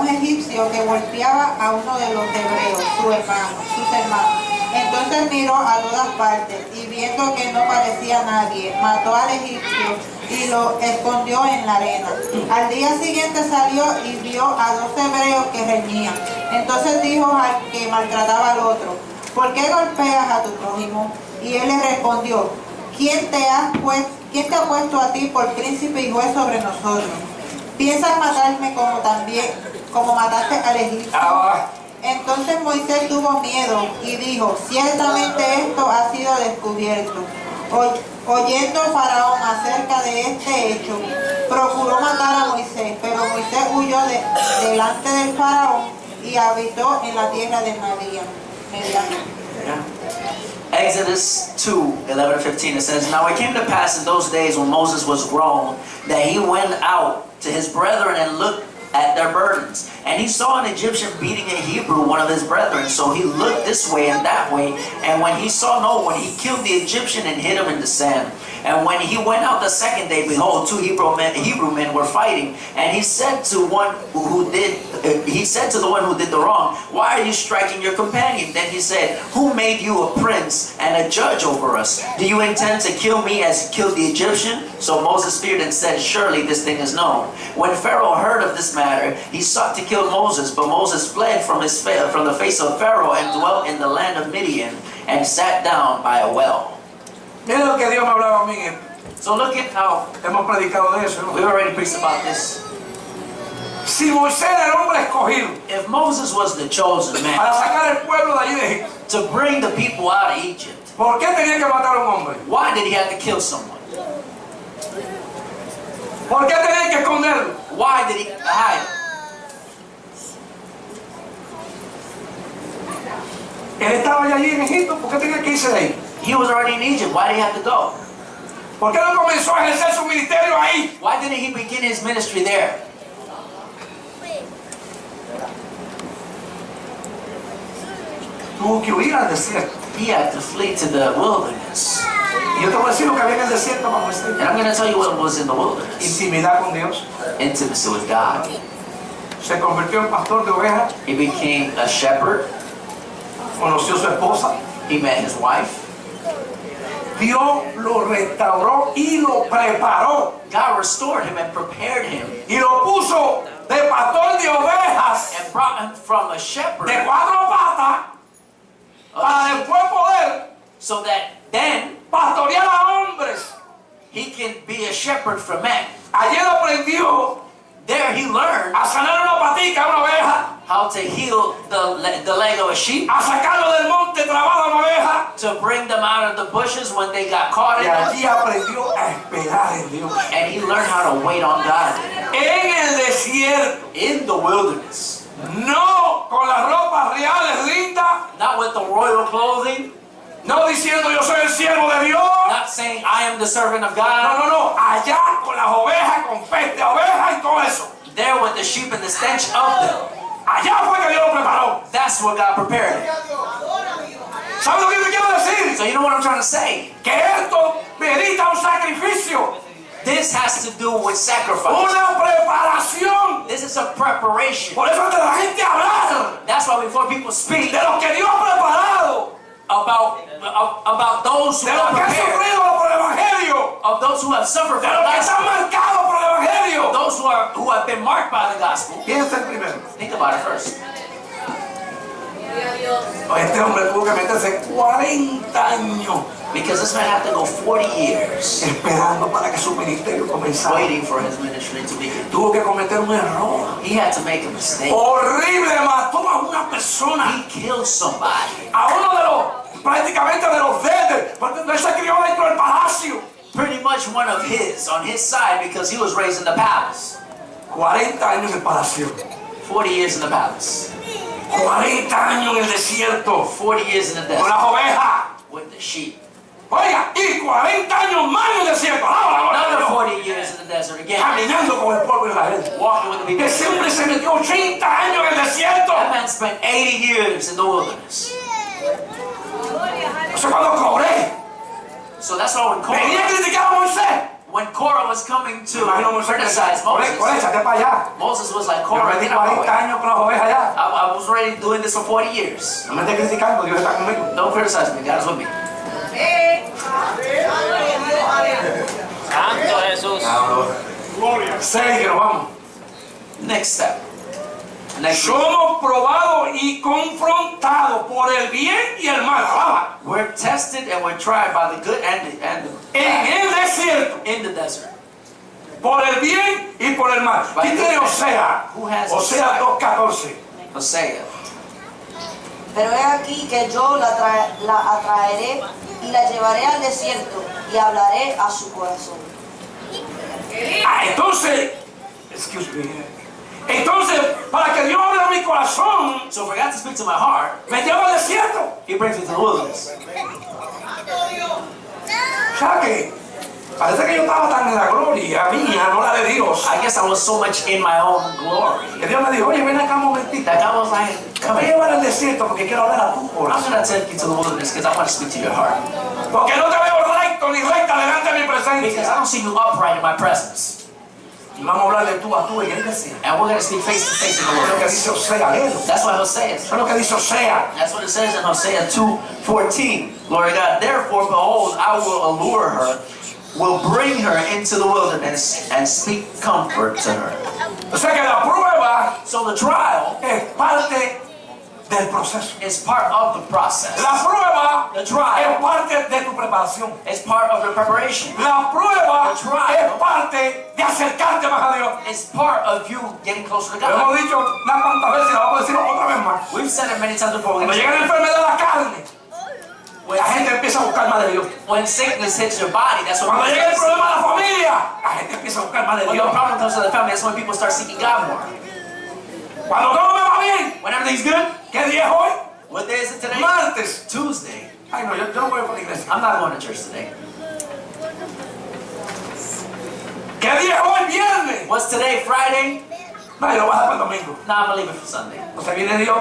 un egipcio que golpeaba a uno de los hebreos, sus hermanos. Entonces miró a todas partes y viendo que no parecía nadie, mató al egipcio y lo escondió en la arena. Al día siguiente salió y vio a dos hebreos que reñían. Entonces dijo al que maltrataba al otro: ¿por qué golpeas a tu prójimo? Y él le respondió: ¿Quién te ha puesto a ti por príncipe y juez sobre nosotros? ¿Piensas matarme como mataste al egipcio? Entonces Moisés tuvo miedo y dijo: ciertamente esto ha sido descubierto. Oyendo Faraón acerca de este hecho, procuró matar a Moisés, pero Moisés huyó delante del Faraón y habitó en la tierra de Madián.
Exodus 2:11-15, it says, now it came to pass in those days when Moses was grown, that he went out to his brethren and looked at their burdens. And he saw an Egyptian beating a Hebrew, one of his brethren. So he looked this way and that way. And when he saw no one, he killed the Egyptian and hid him in the sand. And when he went out the second day, behold, two Hebrew men were fighting. And he said to the one who did the wrong, why are you striking your companion? Then he said, who made you a prince and a judge over us? Do you intend to kill me as you killed the Egyptian? So Moses feared and said, surely this thing is known. When Pharaoh heard of this matter, he sought to kill Moses, but Moses fled from the face of Pharaoh and dwelt in the land of Midian and sat down by a well.
Mira lo que Dios me hablaba a mí.
So look at how
Hemos predicado de eso, ¿no?
we already preached about this.
Si Moisés era el hombre escogido
If Moses was the chosen man
para sacar el pueblo de allí de Egipto,
to bring the people out of Egypt,
¿por qué tenía que matar a un hombre?
why did he have to kill someone?
¿Por qué tenía que esconderlo?
Why did he hide him?
Él estaba allí en Egipto, ¿por qué tenía que irse de ahí?
He was already in Egypt. Why did he have to go?
¿Por qué no comenzó a ejercer su ministerio ahí?
Why didn't he begin his ministry there?
Tuvo que huir al desierto.
He had to flee to the wilderness.
Y yo te voy a decir lo que había en el desierto para Moisés.
And I'm going to tell you what was in the wilderness.
Intimidad con Dios,
Intimacy with God,
Se convirtió en pastor de ovejas.
He became a shepherd.
Conoció a su esposa.
He met his wife.
Dios lo restauró y lo preparó.
God restored him and prepared him
Y lo puso de pastor de ovejas
and brought him from a shepherd
de 4 patas para después poder
so that then
pastorear a hombres.
he can be a shepherd for men.
Ayer aprendió
There he learned
a sanar una patica a una oveja,
how to heal the leg of a sheep,
a sacarlo del monte trabado a una oveja.
to bring them out of the bushes when they got caught
Y
in them.
allí aprendió a esperar en Dios.
And he learned how to wait on God
En el desierto,
in the wilderness.
no con las ropas reales lindas,
Not with the royal clothing,
no diciendo yo soy el siervo de Dios.
not saying I am the servant of
No,
God.
no, no, allá con las ovejas, con peste de oveja y todo eso.
There with the sheep and the stench of them.
Allá fue que Dios lo preparó.
That's what God prepared him.
¿Sabes lo que te quiero decir?
So you know what I'm trying to say?
Que esto merita un sacrificio,
This has to do with sacrifice.
una preparación.
This is a preparation.
Por eso antes de la gente hablar
That's why before people speak
de lo que Dios ha preparado,
about those who
de lo
are
que ha
prepared,
sufrido por el Evangelio,
of those who have suffered
de
from
lo
the
que están
gospel,
marcados por el Evangelio.
those who have been marked by the gospel.
Piensa el primero.
Think about it first.
Este hombre tuvo que meterse 40 años
Because this man had to go 40 years
esperando para que su ministerio comenzara.
waiting for his ministry to begin.
Tuvo que cometer un error
He had to make a mistake.
horrible, mató a una persona,
He killed somebody.
a uno de los, prácticamente de los débiles, porque él se crió dentro del palacio.
Pretty much one of his, on his side, because he was raised in the palace.
40 años en el palacio,
40 years in the palace.
40 años en el desierto,
40 years in the
con
desert
las ovejas.
with the sheep.
Oiga, y 40 años más en el desierto,
Another 40 years in the desert again.
caminando con el pueblo de Israel.
Walking with the people.
Ese hombre se metió 80 años en el desierto.
That man spent 80 years in the wilderness.
Eso cuando cobré,
So that's why
venía a criticar a Moisés.
when Korah was coming to
Imagino a Moisés que
criticize
Corre,
Moses,
échate para allá.
Moses was like,
Yo
Korah,
metí
get out of my
40
way.
años con las ovejas allá.
I was already doing this for 40 years.
No me estés criticando, Dios está conmigo.
Don't criticize me, God is with me.
Santo Jesús.
Sé que nos vamos.
Next step. Next step.
Somos probados y confrontados por el bien y el mal. Alaba.
We're tested and we're tried by the good and the
En
bad
el desierto,
in the desert.
por el bien y por el mal. ¿Quién tiene Osea?
Who has
Osea 2:14.
Hosea.
Pero he aquí que yo la atraeré y la llevaré al desierto y hablaré a su corazón.
Entonces, excuse me. Entonces, para que Dios hable a mi corazón,
So for God to speak to my heart,
me lleva al desierto.
He brings me to the wilderness.
O sea que parece que yo estaba tan en la gloria mía, no la de Dios,
I guess I was so much in my own glory
que Dios me dijo, oye, ven acá un momentito.
that God was like,
Te
come
voy a
here.
llevar al desierto porque quiero hablar a tu
I'm
corazón.
going to take you to the wilderness because I want to speak to your heart.
Porque no te veo recto ni recta delante de mi
Because
presencia.
I don't see you upright in my presence.
Y vamos a hablar de tú a tú en el desierto.
And we're going to speak face to face in the
Eso es lo que
wilderness.
dice Osea, léelo.
That's what Hosea
Eso
is.
es lo que dice Osea.
That's what it says in Hosea 2:14. Glory to God. Therefore, behold, I will allure her, will bring her into the wilderness and speak comfort to her.
O sea que la prueba
So the trial
es parte del proceso.
is part of the process.
La prueba
The
es
trial
parte de tu preparación.
is part of the preparation.
La prueba
The trial
es parte de acercarte más a Dios.
It's part of you getting closer to
Lo hemos
God.
dicho unas cuantas veces y lo vamos a decir otra vez más.
We've said it many times before.
Cuando llega la enfermedad de la carne,
When,
la gente empieza a buscar más de Dios.
when sickness hits your body, that's when
Cuando
people
llega el
start
problema de la familia, la gente empieza a buscar más de
when
Dios.
the problem comes to the family, that's when people start seeking God more.
Cuando todo me va bien,
When everything's good,
¿qué día es hoy?
what day is it today?
Martes.
Tuesday.
Ay, no, yo no voy a la iglesia.
I'm not going to church today.
¿Qué día es hoy? Viernes.
What's today? Friday?
No, yo lo voy a dejar para el domingo.
No, I'm gonna leave it for Sunday.
Entonces viene Dios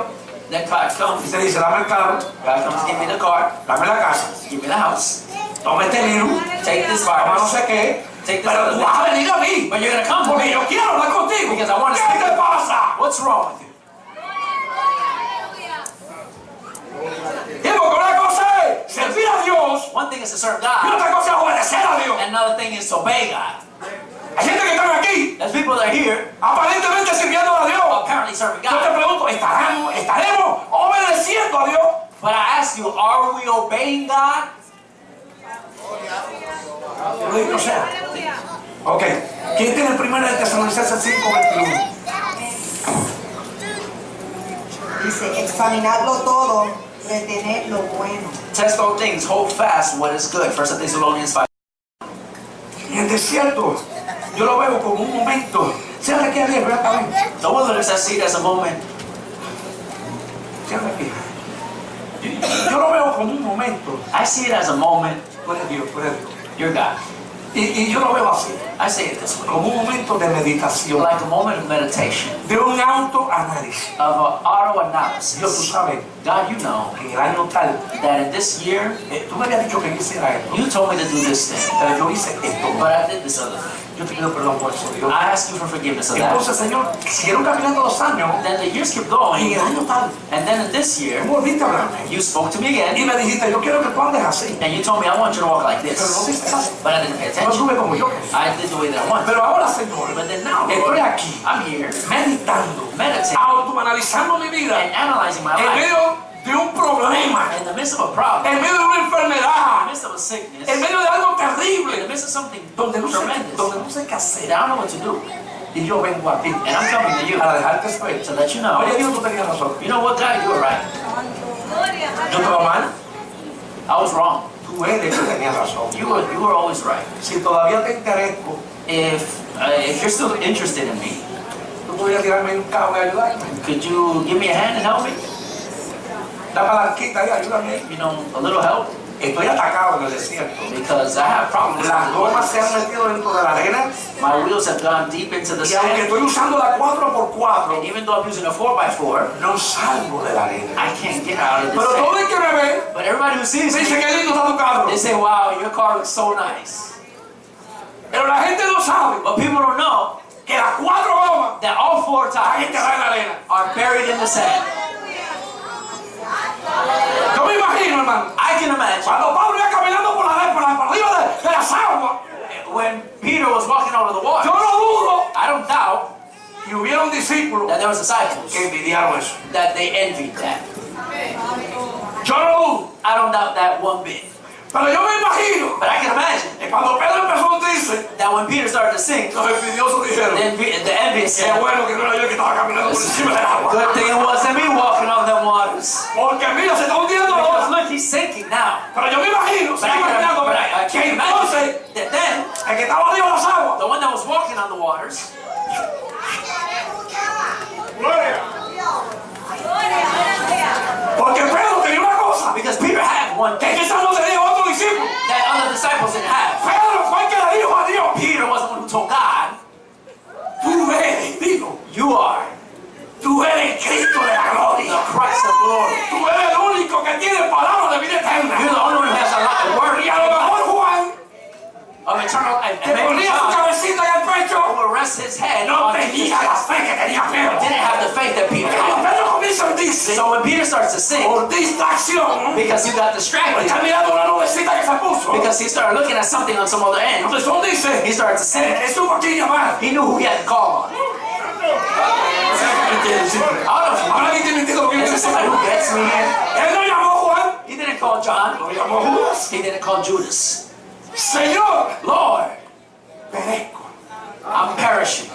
Then God
y
comes.
se dice, dame el carro,
God comes, give me the car,
dame la casa,
give me the house,
toma este virus,
take this
toma no
virus,
sé qué,
take this
pero
other
tú vas a
thing.
venir a mí,
But you're gonna come to
porque
me
yo quiero hablar contigo.
because I want to
¿Qué
speak.
te pasa?
What's
what's wrong with you. Y porque una cosa es servir a Dios
One thing is to serve
y
God,
otra cosa es obedecer a Dios.
and another thing is to obey God.
Hay gente que están aquí
There's people that are here
aparentemente sirviendo a Dios.
apparently serving
Yo te
God.
pregunto, ¿estaremos obedeciendo a Dios?
But I ask you, are we obeying God?
O sea, ok. ¿Quién tiene el primero de Tesalonicenses 5:21?
Dice, examinadlo todo, retened lo bueno.
Test all things, hold fast what is good. 1 Thessalonians 5.
En el desierto, yo lo veo como un momento. Cierra aquí, Ariel, ven acá, ven.
The wilderness, I see it as a moment.
Cierra aquí. Yo lo veo como un momento.
I see it as a moment.
Tú eres Dios, tú eres Dios.
You're God.
Y yo lo veo así,
I say it this way.
como un momento de meditación,
Like a moment of meditation,
de un autoanálisis.
of an
Dios, tú
auto-analysis.
sabes,
God, you know
en el año tal,
that in this year,
tú me habías dicho que yo hiciera esto,
you told me to do this thing,
pero yo hice esto.
but I did this other thing.
Yo te pido perdón por eso, Dios.
I ask you for forgiveness of that.
Entonces, Señor, siguieron caminando los años,
Then the years keep
y
going,
en el año tal,
and then in this year,
tú volviste a hablarme.
you spoke to me
Y
again,
me dijiste, yo quiero que tú andes así.
and you told me I want you to walk like
Pero no
this,
diste caso.
but I didn't pay
No
attention.
estuve como yo.
I did the way that I wanted.
Pero ahora, Señor,
But then now,
estoy
Lord,
aquí,
I'm here,
meditando,
meditating,
autoanalizando mi vida,
and analyzing my
en
life.
medio de un problema,
In the midst of a problem,
en medio de una
in
enfermedad,
the midst of a sickness,
en medio de algo
in the
terrible,
midst of something
donde no
tremendous,
sé qué hacer.
I don't know what to do.
Y yo vengo a ti
And I'm coming to you
para dejarte saber.
to let you know,
Oye, Dios, tú tenías razón.
you know what, God, you were right.
Yo estaba mal.
I was wrong.
Tú eres que tenías razón.
You were always right.
Si todavía te interesco,
If you're still interested in me,
tú podrías tirarme un cabo y ayudarme.
could you give me a hand and help me?
La palanquita ahí, ayúdame.
You know, a little help?
Estoy atacado en el desierto.
Because I have problems.
Las gomas se han metido dentro de la arena.
My wheels have gone deep into the
Y aunque
sand.
estoy usando la 4x4,
And even though I'm using a 4x4,
no salgo de la arena.
I can't get out of
Pero
this
todo
sand.
el que me ve
But everybody who sees
dice
me,
que lindo está tu carro.
they say, wow, your car looks so nice.
Pero la gente no sabe
But people don't know
que las 4 gomas
that all 4
están
tires
enterradas en la arena.
are buried in the sand.
Yo me imagino, hermano,
I can imagine
cuando Pablo iba caminando por arriba de las aguas,
when Peter was walking over the
yo
water,
no dudo
I don't doubt
que hubieron discípulos
that there was disciples
que envidiaron eso.
that they envied that.
Yo no dudo.
I don't doubt that one bit.
Pero yo me imagino
But I can imagine
que cuando Pedro empezó a hundirse,
that when Peter started to sink,
los envidiosos dijeron,
the envious
qué
said,
bueno que no era yo que estaba caminando por encima del agua.
good thing it wasn't me walking on them waters.
Porque mira, se está hundiendo
Because
ahora.
look, he's sinking now.
Pero yo me imagino,
But I
que
can
entonces
imagine that then,
el que estaba arriba de las aguas,
the one that was walking on the waters,
porque Pedro tenía una cosa
because Peter had one
que
thing
quizás no tenía otro discípulo.
that other disciples didn't have.
Pedro fue el que le dijo a Dios,
Peter was the one who told God,
tú eres, digo,
you are
tú eres Cristo de la
the
gloria.
Christ of glory.
Tú eres el único que tiene palabras de vida eterna.
You're the only one who has a lot of word
Y a lo mejor Juan,
of eternal life.
que
And maybe
ponía su
John,
cabecita en el pecho,
who will rest his head
no
on Jesus
tenía la fe que tenía Pedro.
didn't have the faith that Peter
Cuando
had.
Pedro comienza a hundirse,
So when Peter starts to sink,
por distracción,
because he got distracted,
está mirando una nubecita que se puso.
because he started looking at something on some other end,
Entonces él dice,
he started to sink.
es un poquillo más.
He knew who he had to call on.
Ahora que te entiendo lo que
Is
yo
there somebody who gets me here?
Él no llamó a Juan,
He didn't call John.
lo llamó a Judas.
He didn't call Judas.
Señor,
Lord,
perezco.
I'm perishing.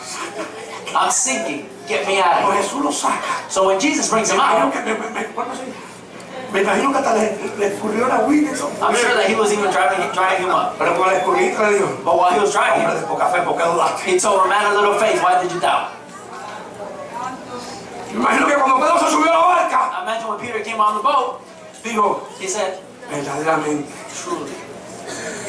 I'm sinking. Get me out
Pero
of here.
Jesús lo saca.
So when Jesus brings him
Me imagino
out,
que me imagino que hasta le escurrió la Wilson.
I'm sure that he was even driving him up.
Pero con la escurrita le dijo,
But while he was driving
hombre
him,
de poca fe, ¿por qué dudaste?
he told him, man of little faith, why did you doubt?
Me imagino que cuando Pedro se subió a la barca,
I imagine when Peter came on the boat,
dijo,
he said,
verdaderamente,
truly,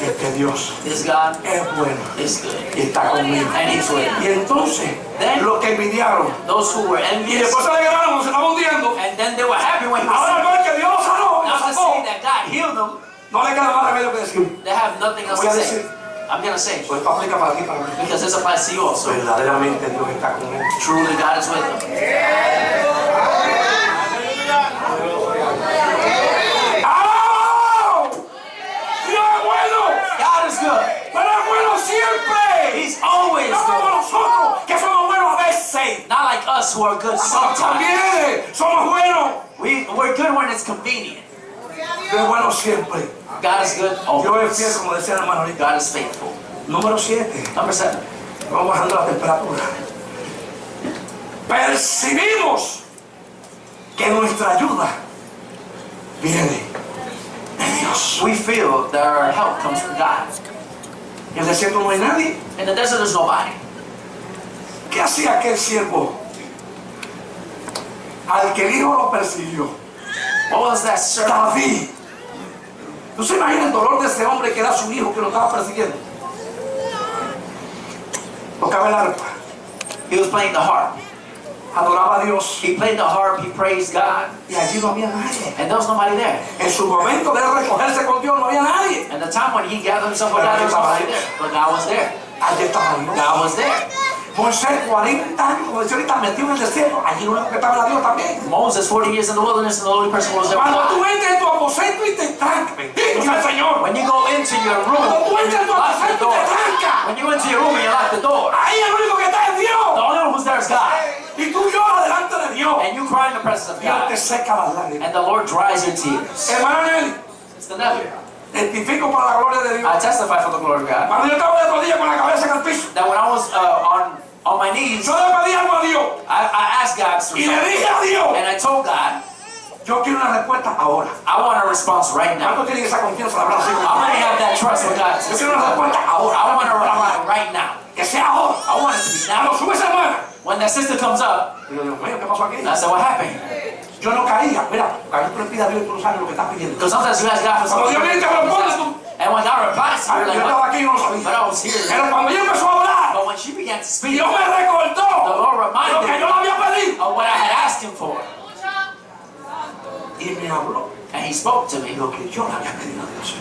este Dios
this God
es bueno
is good.
y está conmigo.
And he's with
Y
me.
entonces,
Then,
los que envidiaron,
those who were
y
envious,
después se alegraron cuando se estaba hundiendo,
and then they were happy when he was
ahora al ver que Dios lo sanó, lo
Now to
sacó,
say that God healed them,
no le queda más remedio que decir,
they have nothing else
voy
to
a
say.
decir,
I'm going to say,
Pues esto aplica para ti, para mí.
because this applies to you also.
Verdaderamente Dios está con él.
Truly, God is with them.
¡Oh! Dios es bueno,
God is good.
pero es bueno siempre.
He's always
No como
good.
nosotros, que somos buenos a veces.
Not like us who are good sometimes.
También somos buenos.
We're good when it's convenient.
Dios es bueno siempre.
God is good
Dios es
always.
fiel, como decía la hermana ahorita.
God is faithful.
Número 7.
Number 7.
Vamos bajando la temperatura. Percibimos que nuestra ayuda viene de Dios.
We feel that our help comes from God.
En el desierto no hay nadie.
In the desert, there's nobody.
¿Qué hacía aquel siervo al que el hijo lo persiguió?
What was that servant?
David. ¿Tú se imaginas el dolor de ese hombre que era su hijo que lo estaba persiguiendo? Tocaba el arpa,
He was playing the harp.
adoraba a Dios
He played the harp. He praised God.
y allí no había nadie.
And there was nobody there.
En su momento de recogerse con Dios no había nadie.
And the time when he gathered himself with God, there was nobody there. But God was there.
Allí estaba Dios.
God was there.
Moisés 40 años, como decía ahorita, metido en el desierto. Allí lo único que estaba era Dios también.
Moses, 40 years in the wilderness, and the only person who was there was
Cuando tú
God.
entres en tu aposento y te trancas, bendito sea el Señor.
When you go into your room,
Cuando tú
and
entres en
you
tu
lock the
aposento y
door.
te trancas,
When you enter your room and you lock the door,
ahí el único que está es
the
Dios.
only one who's there is God.
Y tú lloras delante de Dios.
And you cry in the presence of
Dios te
God.
seca las lágrimas.
And the Lord dries your tears.
Hermano Nelly,
It's the nephew.
testifico para la gloria de Dios.
I testify for the glory of God
Cuando yo estaba de rodillas con la cabeza en el piso,
that when I was on my knees,
yo le pedí algo a Dios
I asked God
y le dije a Dios,
and I told God,
yo quiero una respuesta ahora.
I want a response right now.
¿Cuántos tienen esa confianza de hablar así?
I want to have that trust with God.
Yo quiero una respuesta ahora.
I want to reply right now.
Que sea ahora.
I want it to be
Cuando
now.
sube esa hermana,
When that sister comes up,
digo, Dios mío, ¿qué pasó aquí?
and I said, what happened?
Yo no caía. Mira, cuando tú le pides a Dios y tú no sabes lo que estás pidiendo.
Because sometimes you ask God for
Cuando
something,
Dios viene y te responde, tú.
and when God replies to you,
Ay,
you're
yo
like,
estaba
what?
aquí y no lo
But
sabía.
I was here.
Pero cuando ella empezó a hablar,
But when she began to speak,
Dios me recordó
the Lord
lo
reminded
que yo
me
le había pedido.
of what I had asked him for.
Y me habló
And he spoke to me
lo que yo le había pedido a Dios.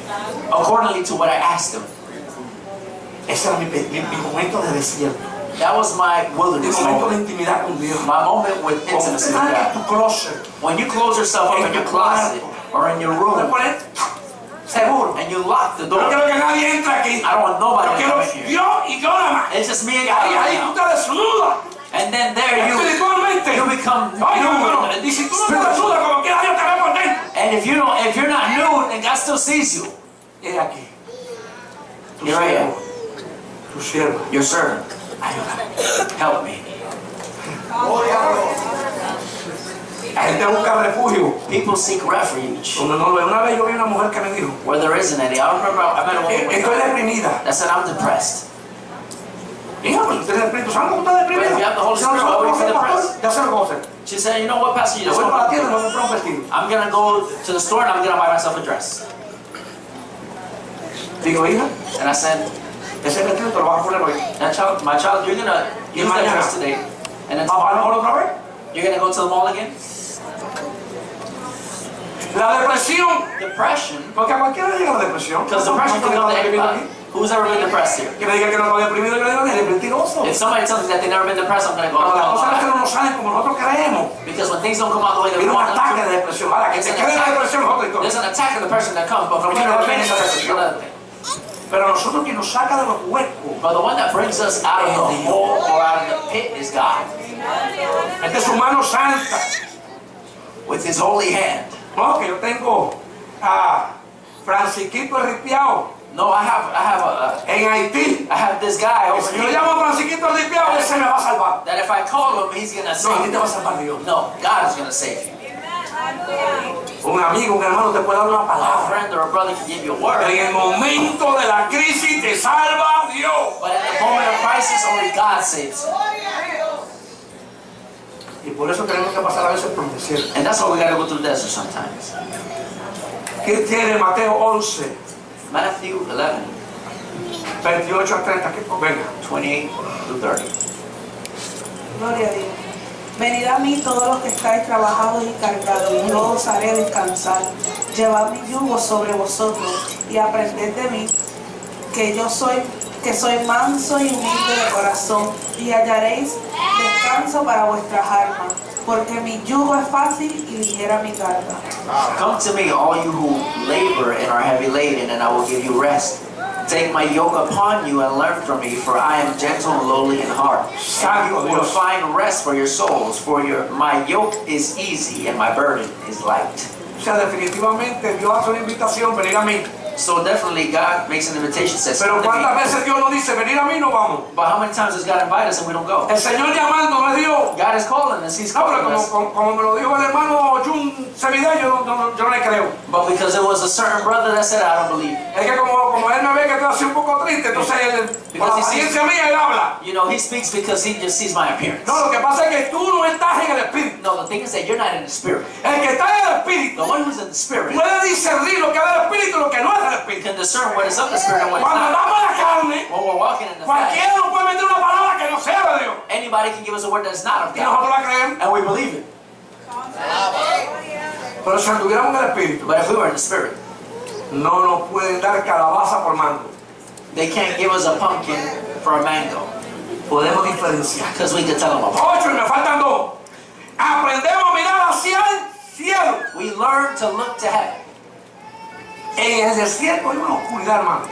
accordingly to what I asked him.
Ese era mi momento de desierto.
That was my
Mi
wilderness
momento de
moment.
intimidad con Dios.
My moment with
Como
intimacy
usted
with
sabe
God.
tu closet.
When you close yourself up in your closet or in your
Te
room
pones seguro.
and you lock the
No
door,
quiero que nadie entre aquí.
I don't want
Yo
nobody to
quiero
come in here.
Dios y yo nada más.
It's just me and
Y ahí
God
tú
now.
te desnudas.
And then there
Espiritualmente.
you become
Oye, hermano,
nude.
y si tú no te desnudas como quiera, Dios te ve por dentro.
And if you're not nude, then God still sees you.
Y aquí. Tu
Here I am,
siervo, tu sierva.
your servant.
Ayúdame.
Help me.
La gente busca refugio.
People seek refuge
Donde no lo ve. Una vez yo vi una mujer que me dijo,
where there isn't any. I remember I met a woman
estoy deprimida.
that said, I'm depressed.
Hija, pero usted es Espíritu Santo, usted es deprimida.
But if you have the Holy
Si no
Spirit,
lo
why would you
conoce,
feel
pastor,
depressed?
ya se lo conoce.
She said, you know what, Pastor, you
Yo
just
voy para la
want
tienda y me voy a comprar un vestido.
I'm going to go to the store and I'm going to buy myself a dress.
Digo, hija,
And I said,
ese vestido te lo vas a poner hoy.
my child, you're going to use that dress today. And then
¿Vamos a
tomorrow,
otra vez?
you're going to go to the mall again?
La depresión.
Depression,
Porque a cualquiera le llega la depresión.
because depression can come to everybody. Who's ever been depressed here?
Que me diga que no está deprimido, yo le digo que es mentiroso.
If somebody tells me that they've never been depressed, I'm going to go,
Pero las
oh,
cosas que
no.
no nos salen como nosotros creemos.
Because when things don't come out the way that we
Viene un
want them
ataque
to,
de depresión. Ahora, que
It's
se
an
quede la
attack.
depresión es otra historia.
there's an attack of the person that comes, but from here to finish, that's another thing.
Pero nosotros quien nos saca de los huecos,
But the one that brings us out of the hole or out of the pit is God,
este es su mano santa.
with His holy hand.
No, que yo tengo a Francisquito Ripiao
No, I have
en Haití.
I have this guy
Que
over
si yo
here
le llamo a Francisquito Ripiao, ese me va a salvar.
that if I call him, he's gonna
No, a
save
ti te
me.
va a salvar Dios.
No, God is gonna save you.
Un amigo, un hermano te puede dar una
A
palabra.
friend or a brother can give you a word,
En el momento de la crisis te salva Dios.
but at the moment of crisis, only God saves you.
Y por eso tenemos que pasar a veces por el desierto.
And that's why we gotta go through the desert sometimes.
¿Qué tiene Mateo 11,
Matthew 11,
28 a 30? Venga.
28 through 30.
Gloria a Dios. Venid a mí todos los que estáis trabajados y cargados, y yo os haré descansar. Llevad mi yugo sobre vosotros y aprended de mí, que yo soy que soy manso y humilde de corazón, y hallaréis descanso para vuestras almas, porque mi yugo es fácil y ligera mi carga.
Come to me, all you who labor and are heavy laden, and I will give you rest. Take my yoke upon you and learn from me, for I am gentle and lowly in heart. And you will find rest for your souls, for my yoke is easy and my burden is light.
O sea, definitivamente Dios hace una invitación, venir a mí.
So definitely God makes an invitation, says,
Pero ¿cuántas veces Dios nos dice, venir a mí, no vamos?
but how many times does God invite us and we don't go?
El Señor llamándonos, Dios.
God is calling us, He's calling
Ahora,
us.
como me lo dijo el hermano Jun Semideño, yo no le creo.
But because it was a certain brother that said, I don't believe.
Es que como él me ve que estoy así un poco triste, entonces por la apariencia mía él habla.
You know, he speaks because he just sees my appearance.
No, lo que pasa es que tú no estás en el Espíritu.
No, the thing is that you're not in the Spirit.
El que está en el Espíritu
The one who's in the Spirit
puede discernir lo que es del Espíritu y lo que no es del Espíritu.
can discern what is of the Spirit and what is
Cuando
not.
andamos en la carne,
When we're walking in the flesh,
cualquiera nos puede meter una palabra que no sea de Dios.
anybody can give us a word that's not of
Y
God,
nosotros la creemos.
and we believe it.
Pero si anduviéramos en el Espíritu,
But if we were in the Spirit,
no nos pueden dar calabaza por mango.
they can't give us a pumpkin for a mango,
Podemos diferenciar.
because we can tell them apart.
8 y me faltan 2. Aprendemos a mirar hacia el cielo.
We learn to look to heaven.
En el desierto hay una oscuridad, hermano,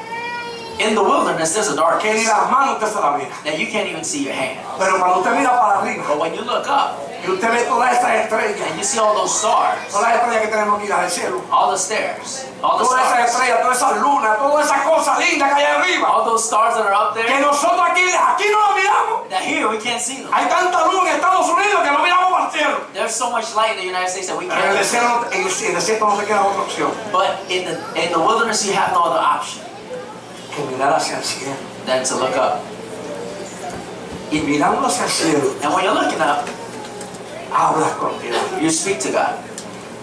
In the wilderness, there's a
que ni
darkness
las manos usted se la mira.
that you can't even see your hand.
Pero cuando usted mira para arriba
But when you look up
y usted ve todas estas estrellas,
and you see all those stars,
todas las estrellas que tenemos aquí del cielo,
all the stairs, all the
todas esas
stars,
estrellas, todas esas lunas, todas esas cosas lindas que hay arriba,
all those stars that are up
que
there,
nosotros aquí no las miramos.
that here we can't see them.
Hay tanta luz en Estados Unidos que no miramos para el cielo.
There's so much light in the United States that we
En el
can't see.
desierto no se queda otra opción
But in the wilderness, you have no other option
que mirar hacia el cielo.
than to look up.
Y mirando hacia el cielo,
And when you're looking up,
hablas con Dios.
you speak to God.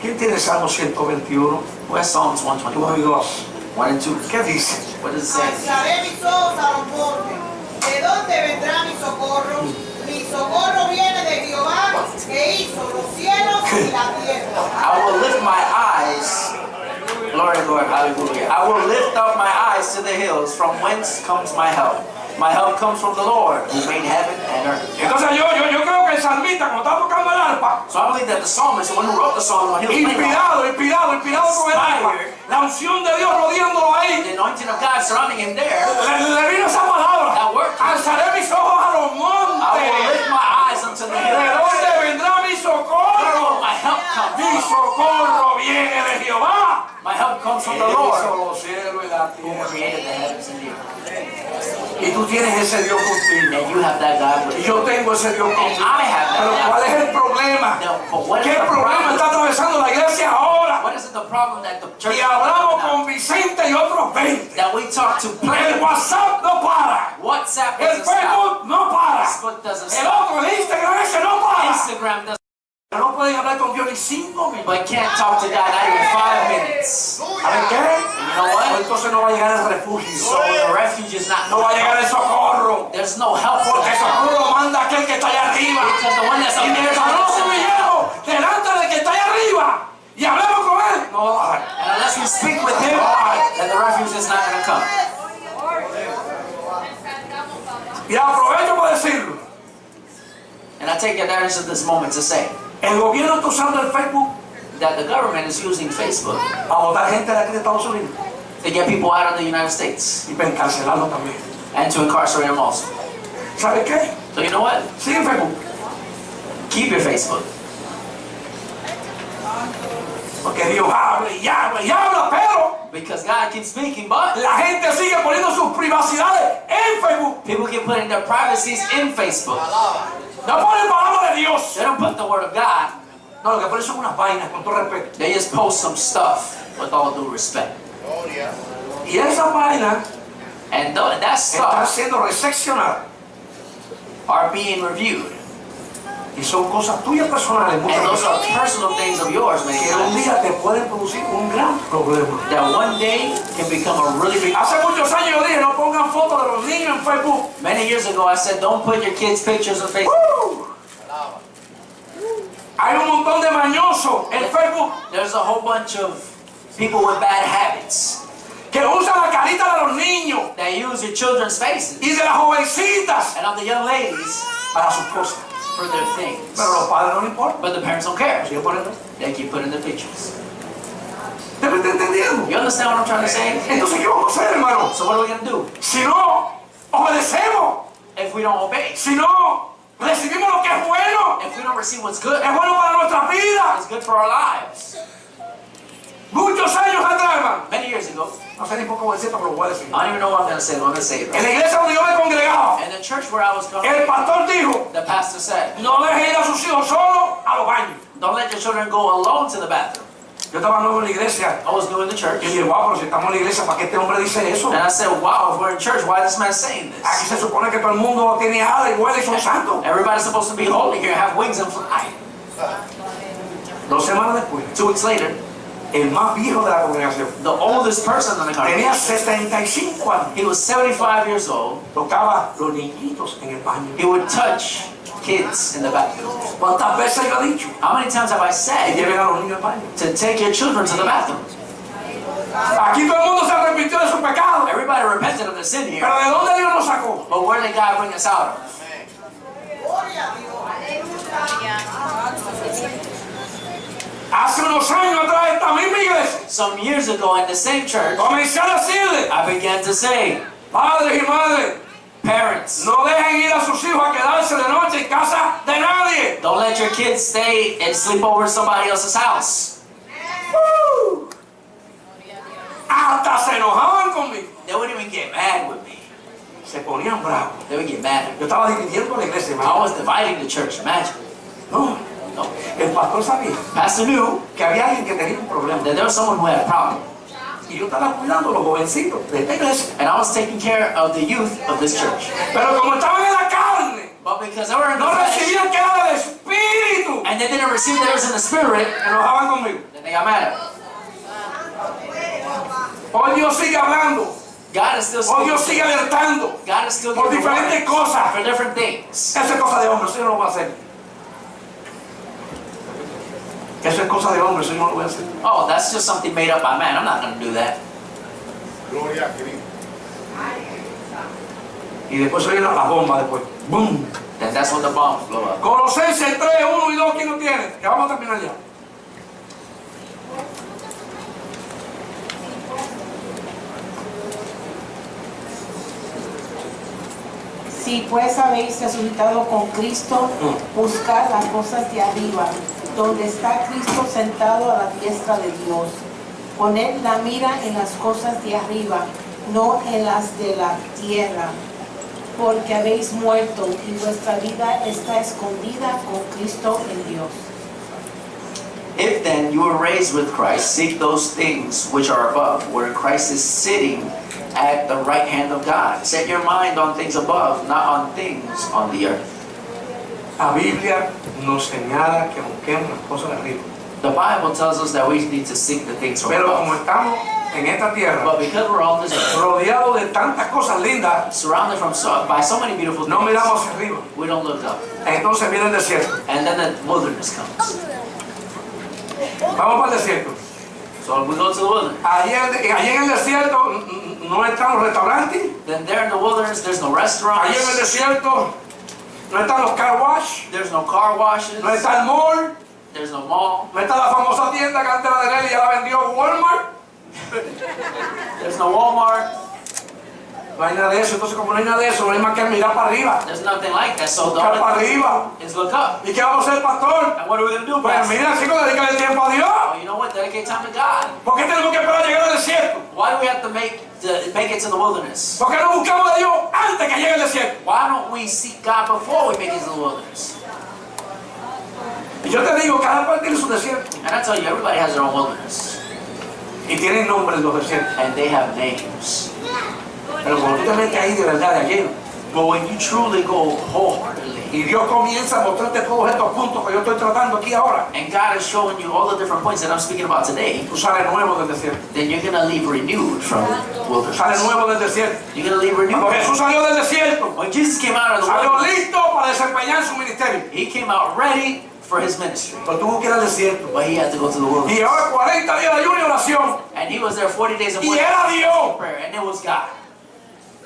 ¿Quién tiene Salmo 121?
Where's Psalms
1
121?
y 2.
1 and 2.
¿Qué dice?
What does it say?
Alzaré mis ojos a los montes. ¿De dónde vendrá mi socorro? Mi socorro viene de Jehová, que hizo los cielos y la tierra.
I will lift my eyes. Glory, Lord, hallelujah. I will lift up my eyes to the hills, from whence comes my help. My help comes from the Lord, who made heaven and earth.
Entonces yo creo que el salmista, cuando está tocando el arpa,
So I believe that the psalmist, the one who wrote the song, when he was playing
inspirado con el arpa, la unción de Dios rodeándolo ahí,
the anointing of God surrounding him there,
le vino esa palabra.
that word,
Alzaré mis ojos a los
I will
montes.
lift my eyes unto the
¿De
hills.
dónde vendrá mi socorro?
My help comes.
Mi socorro viene de Jehová.
My help comes from the
Él
Lord,
hizo los cielos y la
who
tierra.
created the heavens and the earth.
Y tú tienes ese Dios contigo.
And you have that God with
Y
you.
yo tengo ese Dios
And
contigo.
I have
Pero
that
¿cuál
God.
es el problema?
Now, but what is
¿Qué
the
problema
problem?
está atravesando la iglesia ahora?
What is the problem that the church
Y
is
hablamos
having
con
now?
Vicente y otros 20.
That we talk to
El
plenty.
WhatsApp no para.
WhatsApp
El
doesn't stop.
Facebook no para.
Facebook doesn't
El
stop.
otro, el Instagram ese no para.
Instagram doesn't.
No pueden hablar con Dios ni 5 minutos.
But can't talk to God not even 5 minutes.
¿Saben qué?
You know
O
what?
entonces no va a llegar el refugio.
So the refuge is not.
No va a llegar el socorro.
There's no help for
Porque el
that.
socorro lo manda aquel que está allá arriba.
Because the one that's up
Y
there is
mientras no
not
subamos delante del que está allá arriba y hablemos con él, no va a bajar.
And unless we speak with him, then the refuge is not going to come.
Y aprovecho para decirlo.
And I take advantage of this moment to say
El gobierno está usando el Facebook
that the government is using Facebook
para votar gente de aquí de Estados Unidos
to get people out of the United States
y para encarcelarlo también.
and to incarcerate them also.
¿Sabe qué?
So you know what?
Sigue en Facebook.
Keep your Facebook.
Porque Dios habla y habla y habla, pero
Because God keeps speaking, but
la gente sigue poniendo sus privacidades en Facebook.
people keep putting their privacies in Facebook.
No ponen palabra de Dios.
They don't put the word of God.
No, lo que ponen son unas vainas, con todo respeto.
They just post some stuff with all due respect.
Y esas vainas
And that
están
stuff
siendo reseccionadas.
are being reviewed.
Y son cosas tuyas personales, muchas
And those
veces,
are personal things of yours, many
que un
times,
día te pueden producir un gran problema.
that one day can become a really big.
Hace muchos años yo dije, no pongan fotos de los niños en Facebook.
Many years ago, I said, don't put your kids' pictures on Facebook.
Hay un montón de mañosos en Facebook
There's a whole bunch of people with bad habits
que usa la carita de los niños
that use your children's faces
y de las jovencitas
and of the young ladies
para sus cosas.
for their things.
Pero a los padres no les importa.
But the parents don't care.
Sigue poniendo.
They keep putting the pictures.
¿Usted me está entendiendo?
You understand what I'm trying to say?
Entonces, ¿qué vamos a hacer, hermano?
So what are we going to do?
Si no obedecemos,
If we don't obey,
si no recibimos lo que es bueno,
if we don't receive what's good,
es bueno para nuestras vidas.
it's good for our lives.
Muchos años atrás, hermano,
Many years ago,
no sé ni por qué voy a decir, pero lo voy a decir.
I don't even know what I'm going to say, but I'm going to say it.
En la iglesia donde yo me congregaba,
In the church where I was going,
el pastor dijo,
the pastor said,
no deje ir a sus hijos solos a los baños.
don't let your children go alone to the bathroom.
Yo estaba nuevo en la iglesia.
I was new in the church.
Y dije, wow, pero si estamos en la iglesia, ¿para qué este hombre dice eso?
And I said, wow, if we're in church, why is this man saying
Aquí
this?
se supone que todo el mundo tiene alas y vuela y son santos.
Everybody's supposed to be holy here, have wings and fly.
2 semanas después,
2 weeks later,
el más viejo de la congregación,
the oldest person in the
tenía
congregation,
75 años,
he was 75 years old.
tocaba los niñitos en el baño.
He would touch kids in the bathroom.
¿Cuántas veces yo he dicho?
How many times have I
Que
said
lleven a los niños al baño.
to take your children to the bathroom?
Aquí todo el mundo se arrepintió de su pecado.
Everybody repented of their sin here.
Pero ¿de dónde Dios nos sacó?
But where did God bring us out of?
Hace unos años atrás, esta misma iglesia,
Some years ago in the same church,
comencé a decirle,
I began to say,
padres y madres,
parents,
no dejen ir a sus hijos a quedarse de noche en casa de nadie.
don't let your kids stay and sleep over at somebody else's house.
¡Uh! Hasta se enojaban conmigo.
They wouldn't even get mad with me.
Se ponían bravos.
They would get mad at me.
Yo estaba dividiendo la iglesia.
I was dividing the church, imagine.
No,
No.
el pastor sabía
Pastor knew
que había alguien que tenía un problema.
that there was someone who had a problem.
Y yo estaba cuidando a los jovencitos de esta iglesia.
And I was taking care of the youth of this church.
Pero como estaban en la carne,
But because they were in the
no
flesh,
recibían que era del espíritu,
and they didn't receive that it was in the spirit,
se enojaban conmigo.
then they got mad at me.
Hoy Dios sigue hablando.
God is still
Hoy Dios
speaking.
sigue alertando
God is still
por
giving
diferentes
words
cosas.
for different things.
Eso es cosa de hombre, eso yo no lo voy a hacer. Eso es cosa de hombre, eso yo no lo voy a hacer.
Oh, that's just something made up by man. I'm not going to do that.
Gloria a Cristo.
Y después viene la bomba después. ¡Bum!
Then that's when the bombs blow up.
Colosenses 3, 1 y 2, ¿quién lo tiene? Que vamos a terminar ya.
Si pues habéis resucitado con Cristo, buscad las cosas de arriba, donde está Cristo sentado a la diestra de Dios. Poned la mira en las cosas de arriba, no en las de la tierra, porque habéis muerto y vuestra vida está escondida con Cristo en Dios.
If then you were raised with Christ, seek those things which are above, where Christ is sitting at the right hand of God. Set your mind on things above, not on things on the earth.
La Biblia nos señala que busquemos las cosas de arriba.
The Bible tells us that we need to seek the things from
Pero
above.
como estamos en esta tierra,
But because we're on this earth,
rodeados de tantas cosas lindas,
surrounded by so many beautiful
no
things,
miramos hacia arriba.
we don't look up.
Entonces viene el desierto.
And then the wilderness comes.
Vamos para el desierto.
So we go to the wilderness.
Allí en el desierto no están los restaurantes.
Then there in the wilderness, there's no restaurants.
Allí en el desierto no están los car wash.
There's no car washes.
No está el mall.
There's no mall.
No está la famosa tienda que antes era de Nelly y ya la vendió Walmart.
There's no Walmart.
No hay nada de eso. Entonces como no hay nada de eso, no hay más que mirar para arriba.
There's nothing like that. So the
Mirar para
only thing
arriba.
is look up.
¿Y qué vamos a hacer, pastor?
And what are we going to do,
Pues
Pastor?
mira, chicos, dedicar el tiempo a Dios.
Oh, you know what? Dedicate time to God.
¿Por qué tenemos que esperar a llegar al desierto?
Why do we have to make it to the wilderness?
¿Por qué no buscamos a Dios antes que llegue el desierto?
Why don't we seek God before we make it to the wilderness?
Y yo te digo, cada cual tiene su desierto.
And I tell you, everybody has their own wilderness.
Y tienen nombres los desiertos.
And they have names.
Pero cuando tú te metes ahí de verdad, de lleno,
But when you truly go wholeheartedly,
y Dios comienza a mostrarte todos estos puntos que yo estoy tratando aquí ahora,
and God is showing you all the different points that I'm speaking about today,
tú sales nuevo del desierto.
then you're going to leave renewed from
Sales
wilderness.
nuevo del desierto.
You're going to leave renewed.
Cuando Jesús salió del desierto,
When Jesus came out of the
salió
wilderness,
listo para desempeñar su ministerio.
He came out ready for his ministry.
Pero tuvo que ir al desierto.
But he had to go to the wilderness.
Y llevaba 40 días de ayuno y oración.
And he was there 40 days of
Y era Dios.
prayer, and it was God.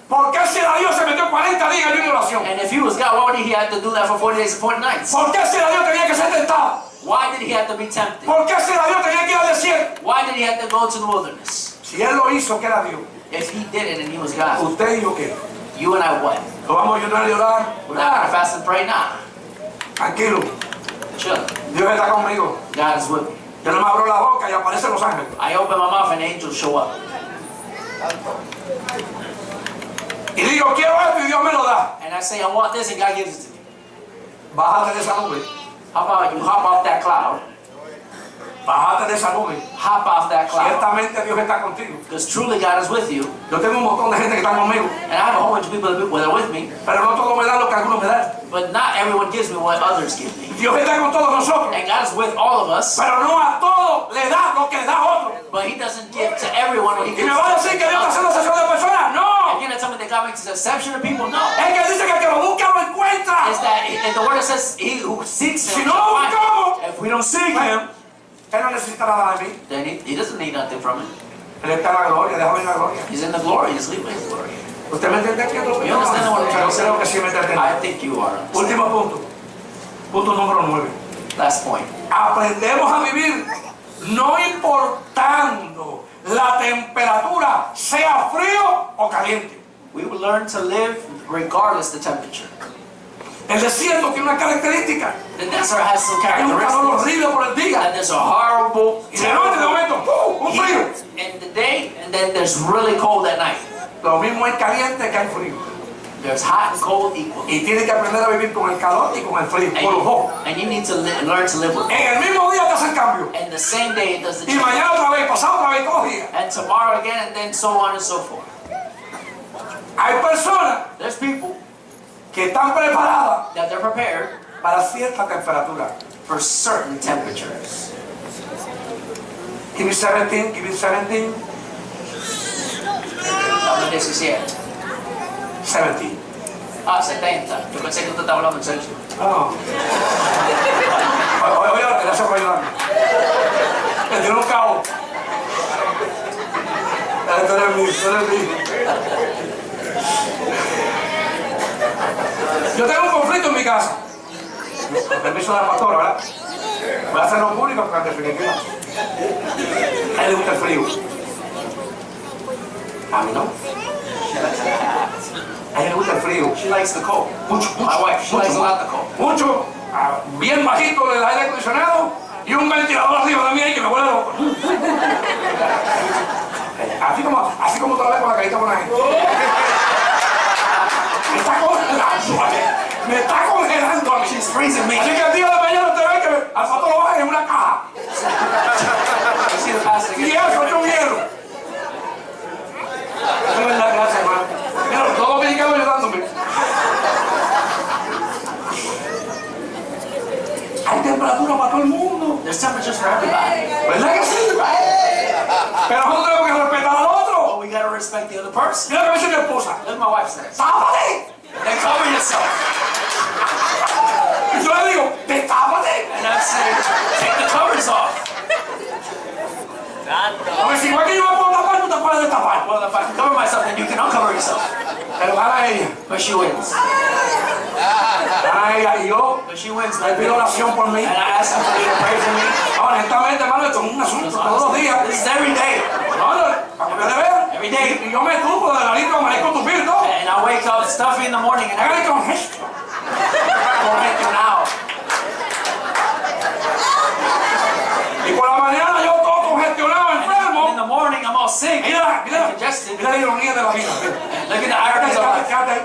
¿Por qué si era Dios se metió 40 días de ayuno y oración?
And if he was God, why would he have to do that for 40 days and 40 nights?
¿Por qué si era Dios tenía que ser tentado?
Why did he have to be tempted?
¿Por qué si era Dios tenía que ir al desierto?
Why did he have to go to the wilderness?
Si él lo hizo, que era Dios.
If he did it and he was God,
¿Usted y yo qué?
you and I what?
¿Lo vamos a ayunar y orar?
We're not going to fast and pray? Nah.
Tranquilo.
Chill.
Dios está conmigo.
God is with me.
Yo no me abro la boca y aparecen los ángeles.
I open my mouth and angels show up.
Y digo, quiero esto y Dios me lo da.
And I say, I want this, and God gives it to me.
Bájate de esa nube.
How about you hop off that cloud?
Bájate de esa nube.
Hop off that cloud.
Ciertamente Dios está contigo.
Because truly God is with you.
Yo tengo un montón de gente que está conmigo.
And I have a whole bunch of people that are with me.
Pero no todo me da lo que algunos me dan.
But not everyone gives me what others give me.
Dios está con todos nosotros.
And God is with all of us.
Pero no a todos le da lo que le da a otro.
But he doesn't give to everyone what he
Y
gives
me va a decir que Dios está haciendo excepción de personas. No.
And you're gonna tell me that God makes an exception of people? No.
Es que dice que el que lo busca lo encuentra.
Is that, and the word says, he who seeks
Si
him
no
shall
lo
find
buscamos,
him. If we don't seek him,
Él no necesita nada de mí.
then he doesn't need nothing from it.
Él está en la gloria, déjame en la gloria.
He's in the glory. He's leaving his glory.
¿Usted me entiende aquí?
You understand what I'm trying to say?
Yo creo que sí me entiende.
I think you are.
Último punto. Punto número 9.
Last point.
Aprendemos a vivir no importando la temperatura, sea frío o caliente.
We will learn to live regardless the temperature.
El desierto tiene una característica.
The desert has some
Hay un calor
characteristics.
horrible por el día.
And there's a horrible,
Y de noche de momento, un frío.
heat in the day, and then there's really cold at night.
Lo mismo hay caliente que hay frío.
There's hot and cold equal.
Y tiene que aprender a vivir con el calor y con el frío. Por los dos.
And you need to learn to live with it.
En el mismo día te hacen cambio.
And the same day it does the
Y
change.
mañana otra vez, pasado otra vez, todos los días.
And tomorrow again, and then so on and so forth.
Hay personas
There's people
que están preparadas
that they're prepared
para cierta temperatura.
for certain temperatures.
Give me 17, give me 17.
Dame 17.
17.
Ah, 70. Yo pensé que usted estaba hablando en Celsius.
No. Oye, gracias por ayudarme. Me tiró un cabo. Tú eres mío. Yo tengo un conflicto en mi casa. Con permiso de la pastora, ¿verdad? Voy a hacerlo público porque en definitiva. A él le gusta el frío. A mí no. A ella le gusta el frío.
She likes the cold.
Mucho.
My wife, she likes a lot the cold.
Mucho. Bien bajito el aire acondicionado y un ventilador arriba de mí ahí que me vuelve loco. Así como otra vez con la carita por ahí. Me está congelando. Me está congelando a mí.
She's freezing me.
Así que el día de mañana usted ve que al pato lo baja en una caja.
You see the pastor
Y eso es un hielo. Eso es verdad, gracias, hermano. Mira, todos los mexicanos ayudándome. Hay temperatura para todo el mundo.
There's temperatures for everybody.
¿Verdad que sí? Pero nosotros tenemos que respetar al otro.
But we gotta respect the other person.
Mira lo que me dice mi esposa.
Look what my wife says.
¡Tápate!
Then cover yourself.
Y yo le digo, ¡destápate!
And I say, take the covers off.
Porque si igual que yo me puedo tapar, tú te puedes destapar.
Well, if I can cover myself, then you can uncover yourself.
Pero gana ella.
But she wins.
Gana ella y yo.
But she wins.
Le pido oración por mí.
And I ask her for you to pray for me.
Honestamente, hermano, esto es un asunto todos los días.
This is every day.
No, para que me vean.
Every day.
Y yo me tupo de la nariz como me con tu pito.
And I wake up stuffy in the morning and
Hágale
everything.
con gesto.
Don't make it now.
Y por la mañana yo todo congestionado,
In
enfermo.
the morning, I'm all sick.
Mira, mira,
Congested.
mira la ironía de la vida.
Look at the ironies of life.
Quédate ahí.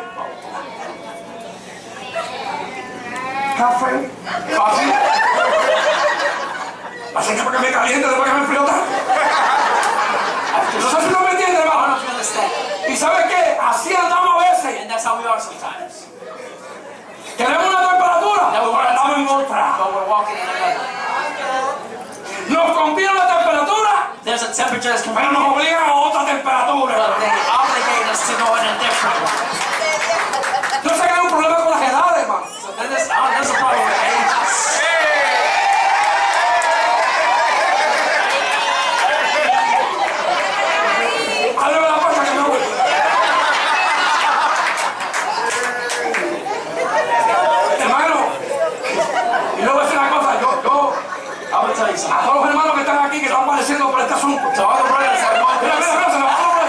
Café. Café. Así que para que me caliente, después que me enfrío tanto. No sé si no me entiende,
I don't know
hermano.
if you understand.
¿Y sabe qué? Así andamos a veces.
And that's how we are sometimes.
Tenemos una temperatura, pero andamos en otra.
But we're walking in another.
Nos conviene la temperatura,
There's a temperature that's
pero
convenient,
nos obligan a otra temperatura.
but they obligate us to go in a different one.
Yo sé que hay un problema con las edades, hermano.
So then there's a problem with ages. praise him.
A todos los hermanos que están aquí que están padeciendo por este asunto.
To all the brothers that are going
Mira,
through
mira, mira,
this.
se nos va a morir.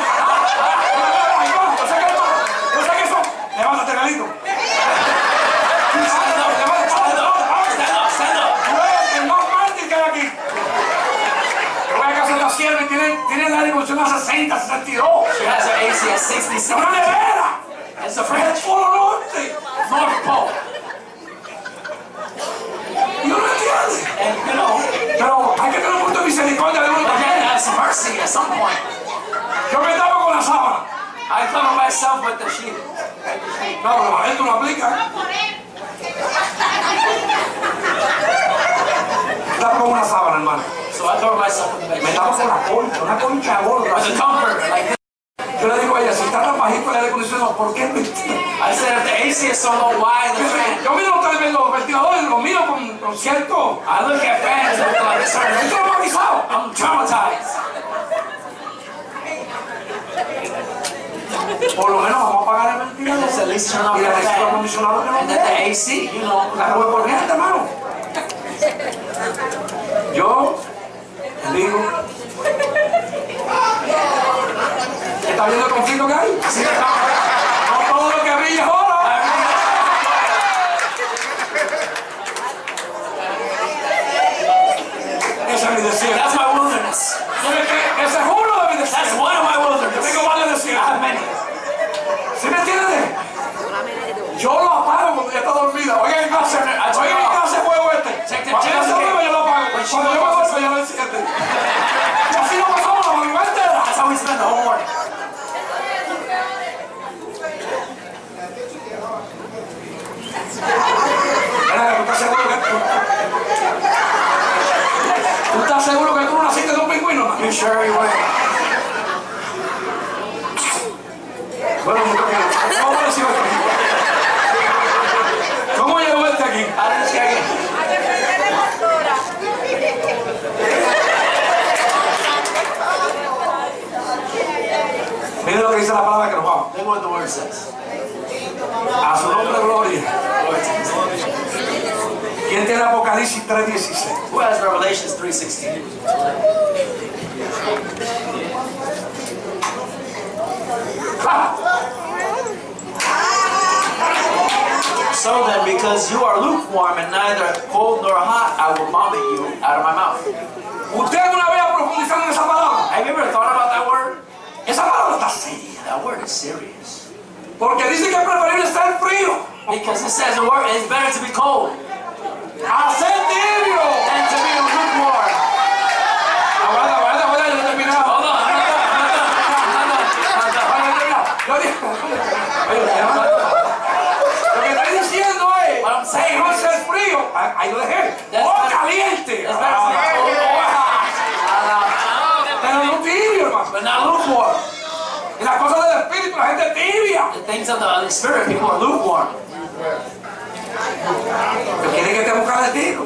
Ahí va, yo sé que hermano, yo sé que son. Levántate, Galito.
Stand up, stand up.
Tú eres el más mártir que hay aquí. Yo voy a casa de la sierva y tienen la revolución a 60, 62.
She has her AC at 60,
Es una nevera.
It's a
Es el
fridge.
Polo Norte.
North Pole.
Y uno entiende.
And you know,
Pero hay que tener un punto de misericordia de uno
but you have to
también.
have some mercy at some point.
Yo me tapo con la sábana.
I cover myself with the sheet.
No, pero a él tú lo aplicas. Me tapo con una sábana, hermano.
So I cover myself with the
Me tapo con una concha gorda.
With a comfort like this.
Yo le digo a ella, si está tan bajito el aire acondicionado, ¿por qué mentira?
I said, if the AC is so low, why the fan?
Yo miro los ventiladores, los miro con cierto.
I look at fans with like certain.
Estoy traumatizado.
I'm traumatized.
Por lo menos vamos a pagar el ventilador.
Let's at least turn off
Y
the
el aire
fan.
acondicionado que no
And then the AC, you know,
la rueda corriente, hermano. Yo digo, ¿está viendo el conflicto que hay? No todo lo que brilla es oro. Ese es mi desierto.
that's my wilderness.
¿Sabe qué? Ese es uno de mis
That's
desiertos.
one of my
Yo
wilderness.
tengo varios
I
desiertos.
have many.
¿Sí me entiendes? Yo lo apago cuando ya está dormida. Oigan en clase juego este.
Check the
Cuando ya se
gym.
duerme yo lo apago. Cuando yo me duermo ya lo enciende. Y así lo pasamos la madrugada entera.
That's how we spend the whole morning.
Mira, ¿tú estás seguro que tú no naciste de un pingüino?
You sure you were?
Bueno, ¿cómo recibo esto? ¿Cómo llegó este aquí?
How did this guy get?
Mira lo que dice la palabra que nos vamos.
Look what the word says.
A su nombre, gloria.
Lord says.
¿Quién tiene Apocalipsis 3:16?
Who has Revelations 3:16? So then, because you are lukewarm and neither cold nor hot, I will vomit you out of my mouth.
¿Usted alguna vez ha profundizado en esa palabra?
Have you ever thought about that word?
Esa palabra está seria.
That word is serious.
Porque dice que es preferible estar frío
Because it says the word it's better to be cold
a ser tibio.
than to be lukewarm.
Aguanta, yo he terminado.
Hold on, I'm not done.
Yo dije, oye, lo que estoy diciendo es,
What I'm saying
no
is,
ser frío, ahí lo dejé,
That's
o
better-
caliente,
it's better to be cold or hot.
pero no tibio, hermano.
But not lukewarm.
Y las cosas del espíritu, la gente tibia.
The things of the Spirit, people are lukewarm.
Pero quieren que estemos calentitos.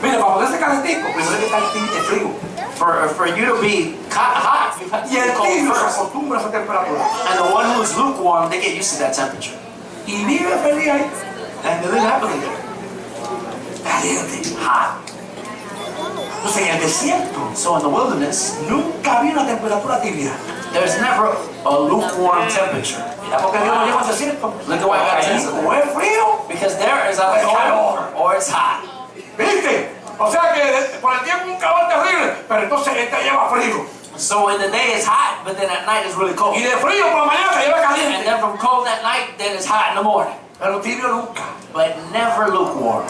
Mire, para poder ser calentico, primero hay que estar frío.
For you to be hot, you have to
Y el
be cold
tibio se
first.
acostumbra a esa temperatura.
And the one who's lukewarm, they get used to that temperature.
Y vive feliz ahí.
And they live happily there.
Caliente.
Hot.
Entonces en el desierto
So in the wilderness,
nunca había una temperatura tibia.
there's never a lukewarm temperature.
Mira porque Dios nos lleva al desierto.
Look at what God
Allí
says.
o es frío,
Because there is either cold or it's hot.
¿viste? O sea que por el tiempo un calor terrible, pero entonces él te lleva frío.
So in the day it's hot, but then at night it's really cold.
Y de frío por la mañana te lleva
And
caliente.
then from cold at night, then it's hot in the morning.
Pero tibio nunca.
But never lukewarm.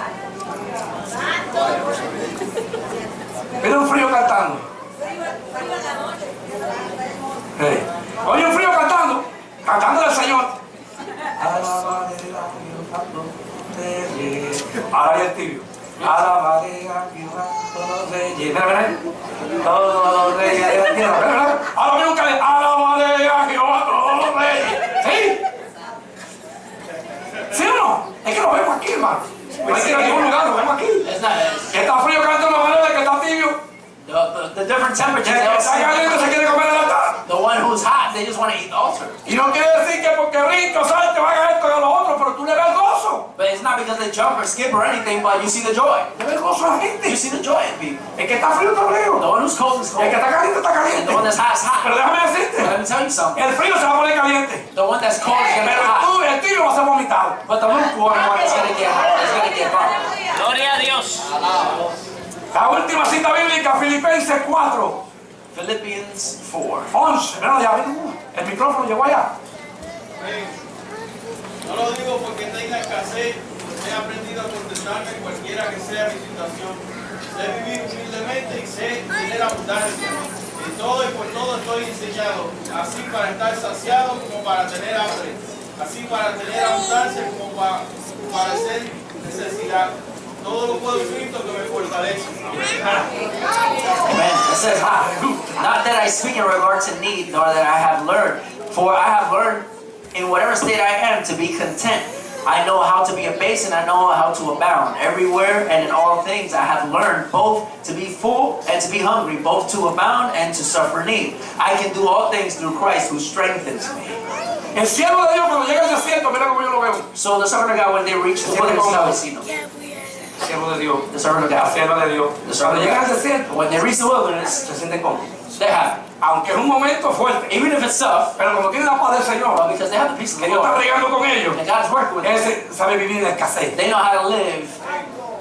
Mira un frío cantando. Oye un frío cantando al Señor. Ahora ya es tibio. Alabaré a Jehová, todos los reyes. Mira. Todos los reyes de la tierra. Mira. Ahora viene un caliente. Alabaré a Jehová, todos los reyes. ¿Sí? ¿Sí o no? Es que lo vemos aquí, hermano. No hay que ir a ningún lugar, lo vemos aquí.
It's not.
Que está frío canta de una manera que está tibio.
The different temperatures.
Que
They all
está
say
caliente se quiere comer el altar.
the one who's hot, they just want to eat the altar.
Y no quiere decir que porque rico, salte, va a hacer esto y a lo otro, pero tú le das gozo.
But It's not because they jump or skip or anything, but you see the joy.
Te ves gozo a la gente.
You see the joy in people.
El que está frío está
The
frío.
one who's cold is cold.
El que está caliente está
And
caliente.
the one that's hot is
Pero
hot.
déjame
But
decirte,
let me tell you something.
el frío se va a poner caliente.
The one that's cold is gonna get
Pero
hot.
el tibio va a ser vomitado.
But the lukewarm one is gonna get hot. Is gonna get burnt.
Gloria a Dios.
La última cita bíblica, Filipenses 4,
Philippians 4.
11. Bueno, ya ven, el micrófono llegó allá.
No lo digo porque tenga escasez, he aprendido a contentarme en cualquiera que sea mi situación. Sé vivir humildemente y sé tener abundancia. En todo y por todo estoy enseñado, así para estar saciado como para tener hambre, así para tener abundancia como para padecer necesidad. Todo lo puedo en Cristo que me fortalece.
Amen. It says, not that I speak in regard to need, nor that I have learned, for I have learned in whatever state I am to be content. I know how to be abased and I know how to abound. Everywhere and in all things I have learned both to be full and to be hungry, both to abound and to suffer need. I can do all things through Christ who strengthens me.
El siervo de Dios cuando llega al desierto, mira como yo lo veo.
So the servant of God, when they reach the wilderness, how is he known?
Siervo de Dios,
The servant of
la
God.
sierva de Dios.
The
Cuando
servant of
llega al
God.
desierto,
When they reach the wilderness,
se sienten cómodos.
they're happy.
Aunque es un momento fuerte,
Even if it's tough,
pero cuando tienen la paz del Señor,
well, because they have the peace of
que
the
Dios está
Lord,
bregando con ellos,
and God's working with them,
ese sabe vivir en la escasez.
they know how to live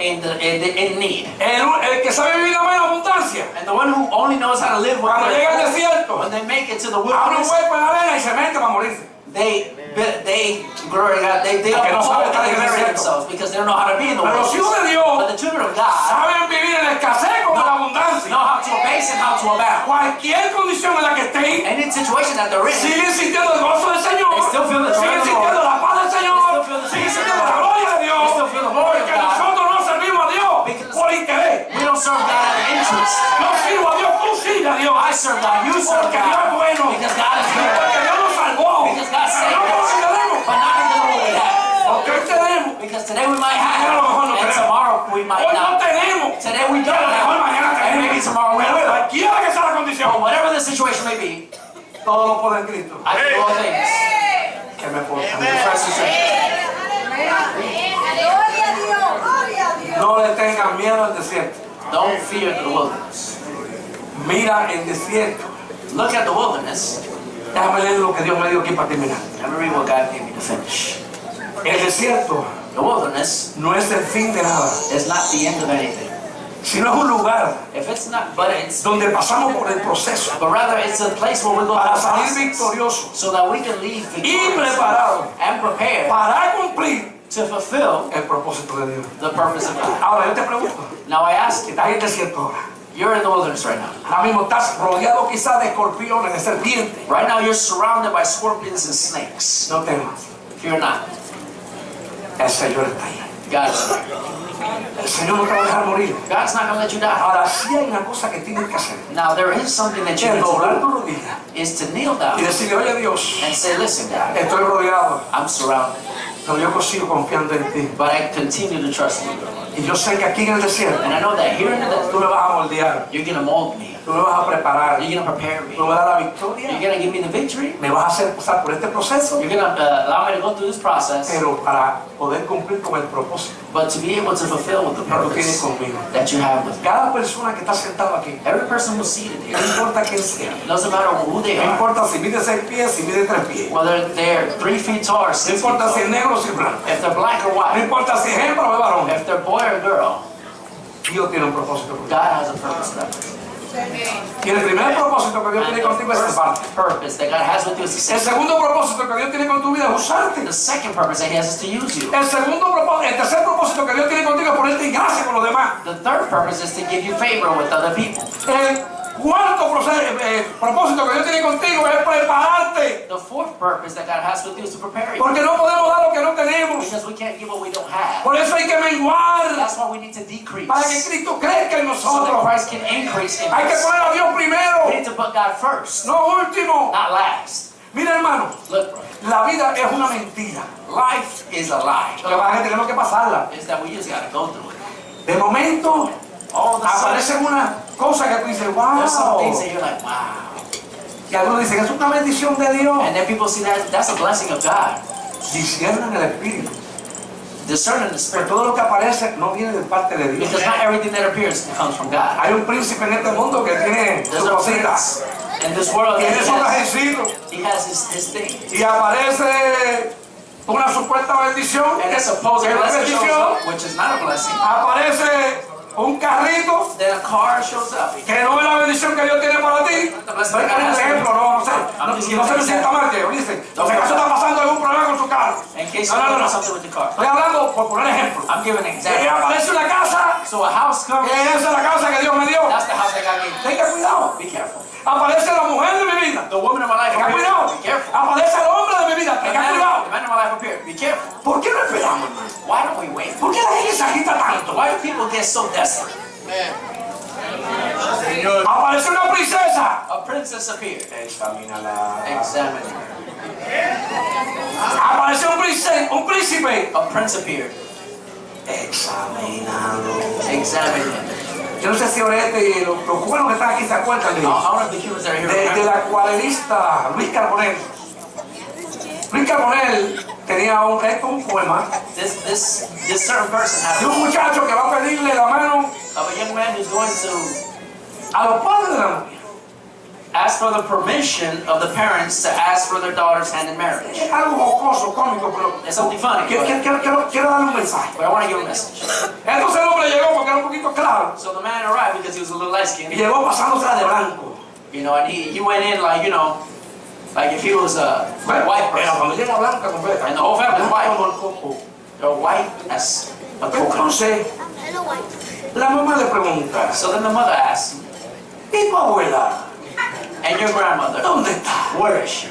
in need.
El que sabe vivir en abundancia,
And the one who only knows how to live with
cuando llega al desierto,
when they make it to the
abre un
wilderness,
hueco en la arena y se mete para morirse.
glory to God, they
Porque no saben estar en el
bury
desierto.
themselves because they don't know how to be in the
Pero los hijos
wilderness.
de Dios
But the children of God
saben vivir en la escasez como en la abundancia.
know how to abase and how to abound.
Cualquier condición en la que estén,
Any situation that they're in,
siguen sintiendo el gozo del Señor,
They still feel the joy
siguen
of the
sintiendo
Lord.
la paz del Señor,
They still feel the
siguen
peace of
sintiendo
the
la
Lord.
gloria de Dios,
They still feel the glory of
porque
God.
nosotros no servimos a Dios
Because
por interés.
we don't serve God out of interest.
No sirvo a Dios, tú sirve a Dios.
I serve God, you serve
Porque Dios es
God.
bueno,
Because God is good.
porque Dios nos salvó.
Because God saved
No por lo que
us.
tenemos,
But not because of what we have.
porque hoy tenemos.
Because today we might have,
A lo mejor no
and
tenemos.
tomorrow we might
Hoy no
not.
tenemos.
Today we
Y a
don't
lo mejor mañana
have. And
tenemos.
maybe tomorrow we
Pero
will.
cualquiera que sea la condición,
But whatever the situation may be,
todo lo puede en Cristo.
I can do all things.
Que me fortalece.
Refresh the strength.
No le tengan miedo al desierto.
Don't fear the wilderness.
Mira el desierto.
Look at the wilderness.
Déjame leer lo que Dios me dio aquí para terminar.
Let me read what God gave me to finish.
El desierto
The wilderness
no es el fin de nada,
is not the end of anything.
sino es un lugar
If it's not, but it's,
donde pasamos por el proceso
but rather it's a place where we go
para
through the
salir
process
victoriosos
so that we can leave
y
victorious
preparados
and prepared
para cumplir
to fulfill
el propósito de Dios.
the purpose of God.
Ahora yo te pregunto,
Now I ask
que
you,
estás en el desierto ahora.
you're in the wilderness right now.
Ahora mismo estás rodeado quizás de escorpiones, de serpientes.
Right now you're surrounded by scorpions and snakes.
No temas,
Fear not.
el Señor está ahí.
God is there.
El Señor no te va a dejar morir.
God's not going to let you die.
Ahora sí hay una cosa que tienes que hacer.
Now there is something that you
Que
need
doblar
to
tu
do,
rodilla
is to kneel down
y decirle, oye Dios,
and say, listen God,
estoy rodeado,
I'm surrounded,
pero yo sigo confiando en ti.
but I continue to trust you.
Y yo sé que aquí en el desierto
And I know that here in
tú
the
me vas a moldear,
you're going to mold me.
tú me vas a preparar,
You're going to prepare me.
tú me vas a dar la
You're
victoria,
going to give me the victory.
me vas a hacer pasar por este proceso,
You're going to allow me to go through this process,
pero para poder cumplir con el propósito
but to be able to fulfill the
que tú tienes
purpose
conmigo.
that you have with me.
Cada persona que está sentado aquí,
Every person who's seated
no
here,
importa quién sea,
doesn't matter who they
no
are,
importa si mide 6 pies, si mide 3 pies,
whether they're 3 feet tall or 6
no
feet
importa si es
tall,
negro o si es blanco,
if they're black or
no
white,
importa si es hembra o es varón,
if they're boy or girl,
Dios tiene un propósito contigo.
God has a purpose for them.
Y el primer propósito que Dios
And
tiene
the
contigo es
first
salvarte.
purpose that God has with you is to
El
save.
segundo propósito que Dios tiene con tu vida es usarte.
The second purpose that He has is to use you.
El tercer propósito que Dios tiene contigo es ponerte en gracia con los demás.
The third purpose is to give you favor with other people.
El cuarto propósito que Dios tiene contigo es prepararte.
The fourth purpose that God has with you is to prepare you.
Porque no podemos dar lo que no tenemos.
Because we can't give what we don't have.
Por eso hay que menguar
That's why we need to decrease.
para que Cristo crezca en
So that
nosotros.
Christ can increase in
Hay que
us.
poner a Dios
We
primero,
need to put God first,
no último.
not last.
Mira, hermano,
Look, bro,
la vida es una mentira.
life is a lie.
Lo que pasa es que tenemos que pasarla.
It's that we just gotta go through it.
De momento,
All of a sudden,
aparecen unas cosas que tú dices,
there's some
wow.
things that you're like, wow.
Y algunos dicen, es una bendición de Dios.
And then people see that that's a blessing of God.
Disciernan el espíritu.
discerning the
Pero
spirit.
todo lo que aparece no viene de parte de Dios.
Because not everything that appears comes from God.
Hay un príncipe en este mundo que tiene
There's
su
a
cosita.
prince in this world that
Tiene su trajecito.
he has his thing.
Y aparece una supuesta bendición.
And a supposed
que es
blessing shows
bendición.
up, which is not a blessing.
Aparece un carrito
Then a car shows up.
que no es la bendición que Dios tiene para ti. Doy un ejemplo, no sé. No se me sienta mal que dice, no sé acaso está pasando algún problema con su carro.
In case
No,
you
no, no.
know something with the car.
Estoy hablando por poner ejemplo.
I'm giving an
Y
example.
aparece una casa,
So a house comes.
que esa es la casa que Dios me dio.
That's the house that God gave me.
Tenga cuidado.
Be careful.
Aparece la mujer de mi vida.
The woman of my life
Tenga
appeared.
cuidado.
Be careful.
Aparece el hombre de mi vida.
The
Tenga
man
cuidado.
of my life appeared. Be careful.
¿Por qué no esperamos, hermano?
Why don't we wait?
¿Por qué la gente se agita tanto?
Why do people get so desperate?
Aparece una princesa.
A princess appeared.
Examínala.
Examine her.
Aparece un príncipe.
A prince appeared.
Examínalo.
Examine him.
Yo no sé si Orete y los cubanos que están aquí se acuerdan de
How many of the humans that are here
de
remember?
la acuarelista Luis Carbonell. Luis Carbonell tenía un poema
This certain person had
de un muchacho que va a pedirle la mano
of a young man who's going to
a los padres de la mujer.
ask for the permission of the parents to ask for their daughter's hand in marriage.
Es algo jocoso, cómico, pero
It's something funny,
quiero darle un mensaje.
but I want to give a message.
Entonces el hombre llegó porque era un poquito claro
So the man arrived because he was a little light
y
skinned,
llegó pasándose de blanco.
you know, and he went in like, you know, like if he was a white
Pero la
person.
familia era blanca completa.
And the whole family was white.
Como el coco.
They're white as a coconut.
Entonces, la mamá le pregunta,
So then the mother asked,
¿y tu abuela?
and your grandmother,
¿Dónde está?
where is she?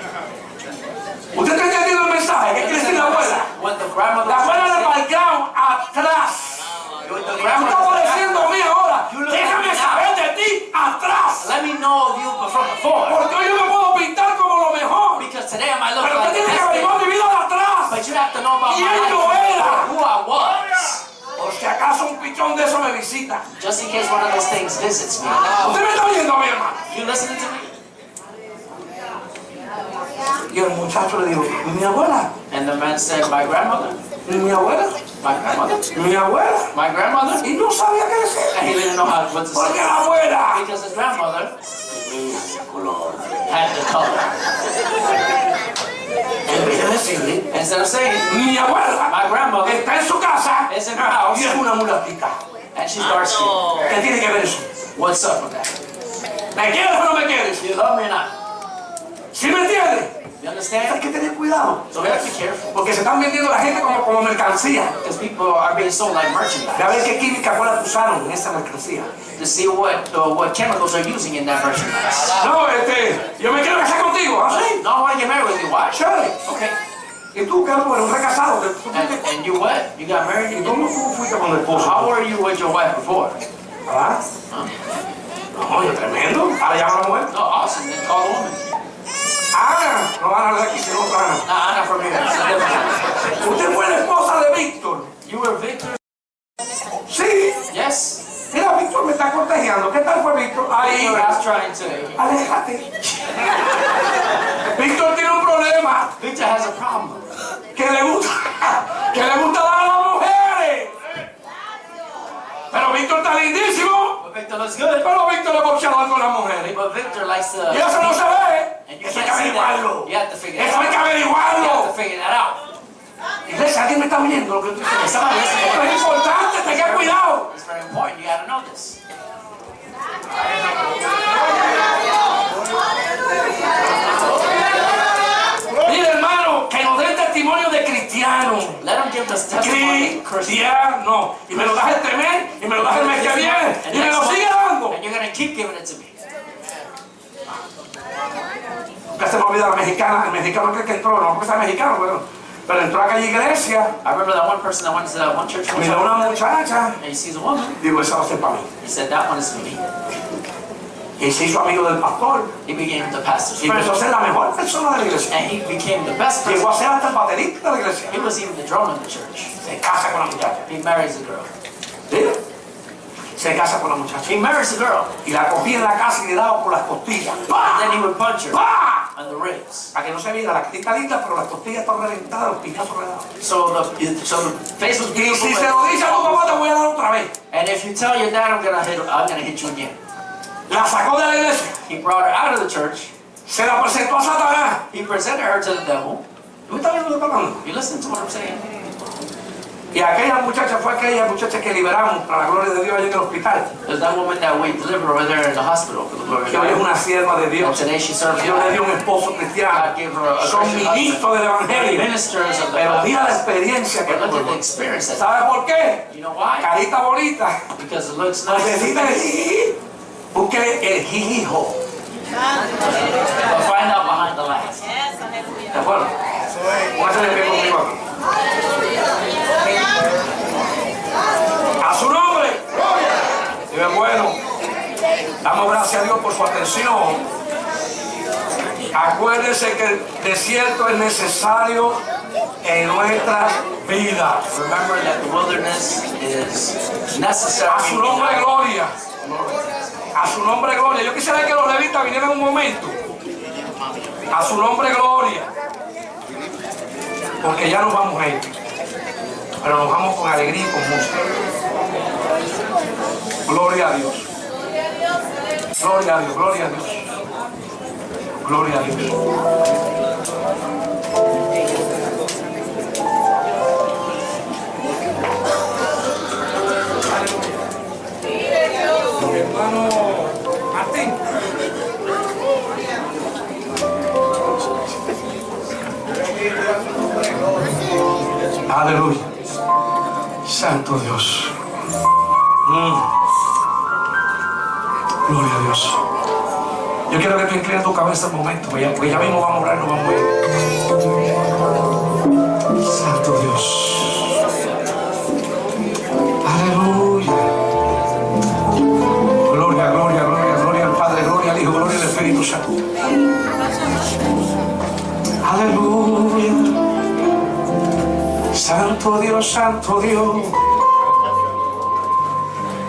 ¿Usted está entendiendo el mensaje? ¿Qué quiere decir la abuela?
What the grandmother
La abuela
said,
del background atrás.
what the
¿Qué
grandmother
está
said,
apareciendo a mí ahora?
You look
Déjame
now.
saber de ti atrás.
let me know of you from before.
Porque hoy yo me puedo pintar como lo mejor.
Because today I might look
Pero
like
usted
the
tiene que
best
averiguar
thing,
mi vida de atrás.
but you have to know about my
¿Quién yo
life,
era?
who I was.
Por si acaso un pichón de eso me visita.
Just in case one of those things visits me.
¿Usted me está oyendo, mi hermano?
You listening to me?
Y el muchacho le dijo, ¿mi abuela?
And the man said, my grandmother,
¿Mi abuela?
my grandmother,
¿Mi abuela?
my grandmother.
Y no sabía qué decir.
And he didn't know what to
Porque
say.
la abuela
Because his grandmother
tenía el color.
had the color.
En vez de decirle,
Instead of saying,
mi abuela
my grandmother
está en su casa
is in her house
y es una mulatita.
and she's dark skinned.
¿Qué tiene que ver eso?
What's up with that?
¿Me quieres o no me quieres?
Do you love me or not?
¿Sí me entiendes?
You
Hay
understand?
que tener cuidado.
So we have to be careful.
Porque se están vendiendo la gente como mercancía.
Because people are being sold like
De a ver
merchandise.
qué química fue la que usaron en esa mercancía.
To see what chemicals are using in that merchandise.
No, yo me quiero casar contigo. ¿Ah, sí?
No, I want to get married with you. Why?
Chévere.
Okay.
¿Y tú qué? Eres un recasado.
And you what? You got married?
¿Y cómo tú fuiste con el esposo?
How were you with your wife before?
¿Ah? No, oye, tremendo. Ahora llama a la mujer.
No, awesome. Then call the woman.
Ana, no van a hablar aquí, sino otra Ana.
No, I'm not from here. It's a different one.
Usted fue la esposa de Víctor.
You were Victor?
Sí.
Yes.
Mira, Víctor me está cortejando. ¿Qué tal fue Víctor? Ahí.
I was trying to.
Aléjate. Víctor tiene un problema.
Victor has a problem.
Que le gusta dar a las mujeres. Pero Víctor está lindísimo.
But Victor looks good.
Pero Víctor es boxeador con las mujeres.
But Victor likes to.
Y eso no se ve.
And you
Eso hay
can't
que
see that.
averiguarlo.
You have to figure it
Eso
out.
hay que
You have to
averiguarlo.
figure that out.
Iglesia, ¿alguien me está oyendo lo que estoy diciendo?
Somebody listen to
Esto
me.
es importante, tenga cuidado.
It's very important. You got to know this.
Mire, hermano, que nos den testimonio de cristiano.
Let them give us testimony.
Cristiano. Y me lo das este mes, y me lo das el mes que viene, y me lo sigue dando.
And you're going to keep giving it to me.
Nunca se me olvida la mexicana. El mexicano cree que entró, no porque sea mexicano, pero entró a calle Iglesia.
I remember that one person that went to that one church one
Miró a
time,
una muchacha.
and he sees a woman.
Digo, esa va a ser para mí.
He said, that one is for me.
Y se hizo amigo del pastor.
He became the pastor's
Y empezó a
friend.
ser la mejor persona de la iglesia.
And he became the best person.
Llegó a ser hasta el baterista de la iglesia.
He was even the drummer in the church.
Se casa con la muchacha.
He marries the girl.
¿Sí? Se casa con la muchacha.
He marries the girl.
Y la cogía en la casa y le daba por las costillas.
And
¡Pah!
then he would punch her.
¡Pah!
on the ribs.
Para que no se viera, la carita linda, pero las costillas están reventadas, los piñazos redados.
So the face was
Y
beautiful.
si se lo dice a tu papá, te voy a dar otra vez.
And if you tell your dad, I'm gonna hit you again.
La sacó de la iglesia.
He brought her out of the church.
Se la presentó a Satanás.
He presented her to the devil.
¿Tú estás viendo lo que está hablando?
You listen to what I'm saying?
Y aquella muchacha fue aquella muchacha que liberamos para la gloria de Dios allá en el hospital.
There's that woman that we delivered over there in the hospital for the glory of
Que hoy es
God.
una sierva de
And
Dios.
today she serves
Dios le
God.
dio un esposo cristiano.
God gave her a
Son
Christian
ministros del
husband.
evangelio.
Ministers of the
Pero mira la
gospel.
experiencia que
But look at the
tuvo.
experience.
¿Sabe por qué?
You know why?
Carita bonita.
Because it looks
Pues
nice.
decide, busque el jijijo.
But find out behind the last.
¿De acuerdo? Póngase de pie conmigo. A su nombre. Dios es bueno. Damos gracias a Dios por su atención. Acuérdense que el desierto es necesario en nuestras vidas.
Remember that the wilderness is
A
necessary.
su nombre, gloria. A su nombre, gloria. Yo quisiera que los levitas vinieran un momento. A su nombre, gloria. Porque ya nos vamos a ir. Pero nos vamos con alegría y con música. Gloria a Dios. Gloria a Dios, gloria a Dios. Gloria a Dios. Hermano Martín. Aleluya. Santo Dios. Gloria a Dios. Yo quiero que tú inclines tu cabeza un momento, porque ya mismo vamos a orar, no vamos a ir. Santo Dios. Aleluya. Gloria, gloria, gloria, gloria al Padre, gloria al Hijo, gloria al Espíritu Santo. Aleluya. Santo Dios, Santo Dios.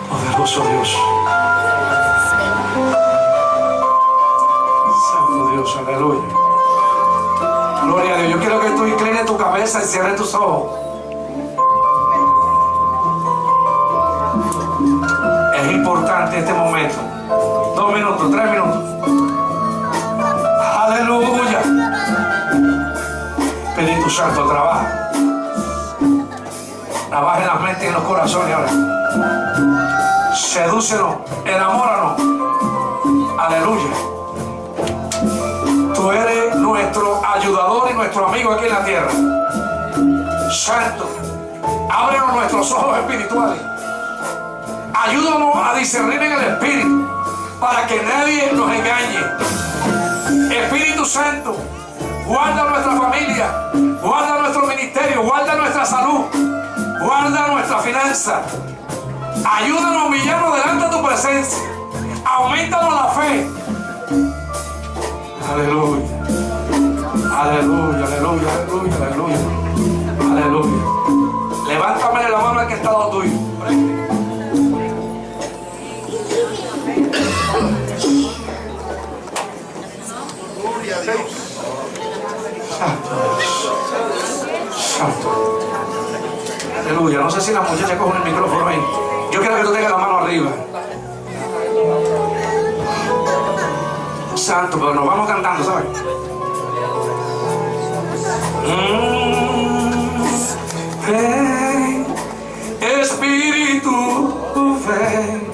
Poderoso Dios. Santo Dios, aleluya. Gloria a Dios. Yo quiero que tú inclines tu cabeza y cierres tus ojos. Es importante este momento. 2 minutos, 3 minutos. Aleluya. Espíritu Santo, trabaja. Trabaja en las mentes y en los corazones ahora. Sedúcenos, enamóranos. Aleluya. Tú eres nuestro ayudador y nuestro amigo aquí en la tierra. Santo, ábrenos nuestros ojos espirituales. Ayúdanos a discernir en el Espíritu para que nadie nos engañe. Espíritu Santo, guarda nuestra familia, guarda nuestro ministerio, guarda nuestra salud, guarda nuestra finanza. Ayúdanos a humillarnos delante de tu presencia. Aumentanos la fe. Aleluya. Aleluya, aleluya, aleluya, aleluya. Aleluya. Levántame la mano al que está al lado tuyo.
Gloria a Dios.
Santo Dios. Santo. Aleluya. No sé si la muchacha coge el micrófono ahí. Yo quiero que tú tengas la mano arriba. Santo, pero nos vamos cantando, ¿sabes? Ven, Espíritu, ven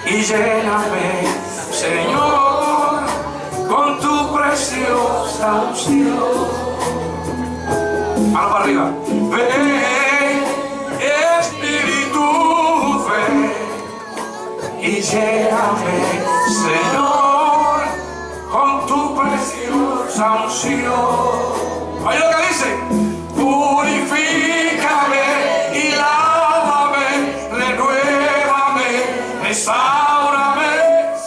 y lléname, Señor, con tu preciosa unción. Mano para arriba. Ven, Espíritu, ven y lléname, Señor, con tu preciosa unción. Oye lo que dice. Purifícame y lávame, renuévame, restáurame,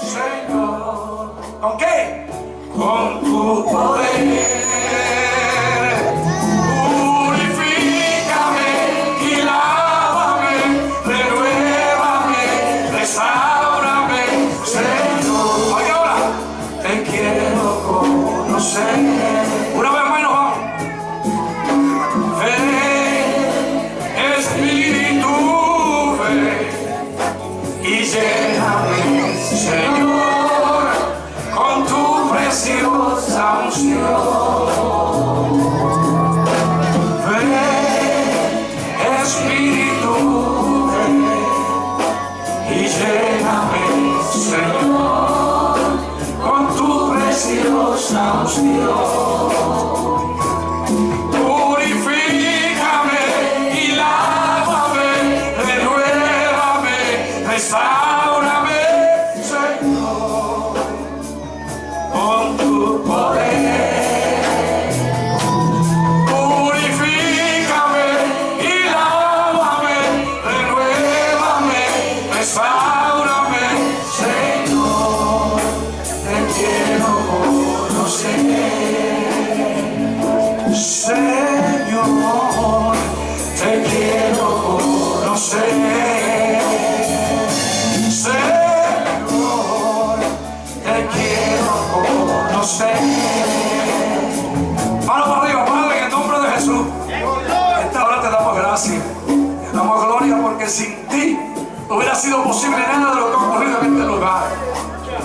Señor. ¿Con qué? Con tu poder. Purifícame y lávame, renuévame, restáurame, Señor. Oye ahora, te quiero como y lléname, Señor, con tu preciosa unción. Ven, Espíritu, ven y lléname, Señor, con tu preciosa unción. Purifícame y lávame, renuévame, restáurame, Señor, con tu poder. Purifícame y lávame, renuévame, restáurame, Señor, te quiero conocer. Señor, te quiero conocer. Señor, te quiero conocer. Mano para arriba, Padre, en el nombre de Jesús. Esta hora te damos gracias. Te damos gloria porque sin ti no hubiera sido posible nada de lo que ha ocurrido en este lugar.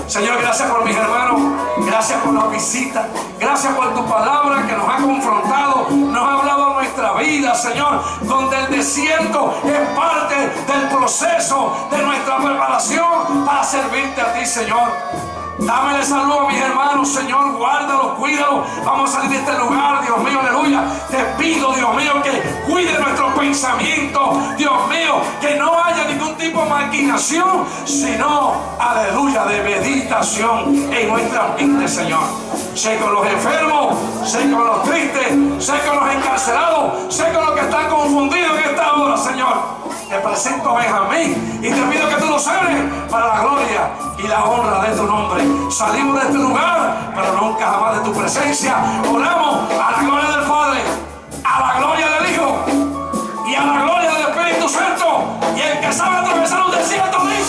Señor, gracias por mis hermanos, gracias por la visita, gracias por tu palabra que nos ha confrontado, nos ha hablado de nuestra vida, Señor, donde el desierto es parte del proceso de nuestra preparación para servirte a ti, Señor. Dámele salud a mis hermanos, Señor, guárdalos, cuídalos. Vamos a salir de este lugar, Dios mío, aleluya. Te pido, Dios mío, que cuide nuestros pensamientos, Dios mío, que no haya ningún tipo de maquinación, sino, aleluya, de meditación en nuestra mente, Señor. Sé con los enfermos, sé con los tristes, sé con los encarcelados, sé con los que están confundidos en esta hora, Señor. Te presento a Benjamín y te pido que tú lo sanes para la gloria y la honra de tu nombre. Salimos de este lugar, pero nunca jamás de tu presencia. Oramos a la gloria del Padre, a la gloria del Hijo y a la gloria del Espíritu Santo. Y el que sabe atravesar un desierto dice: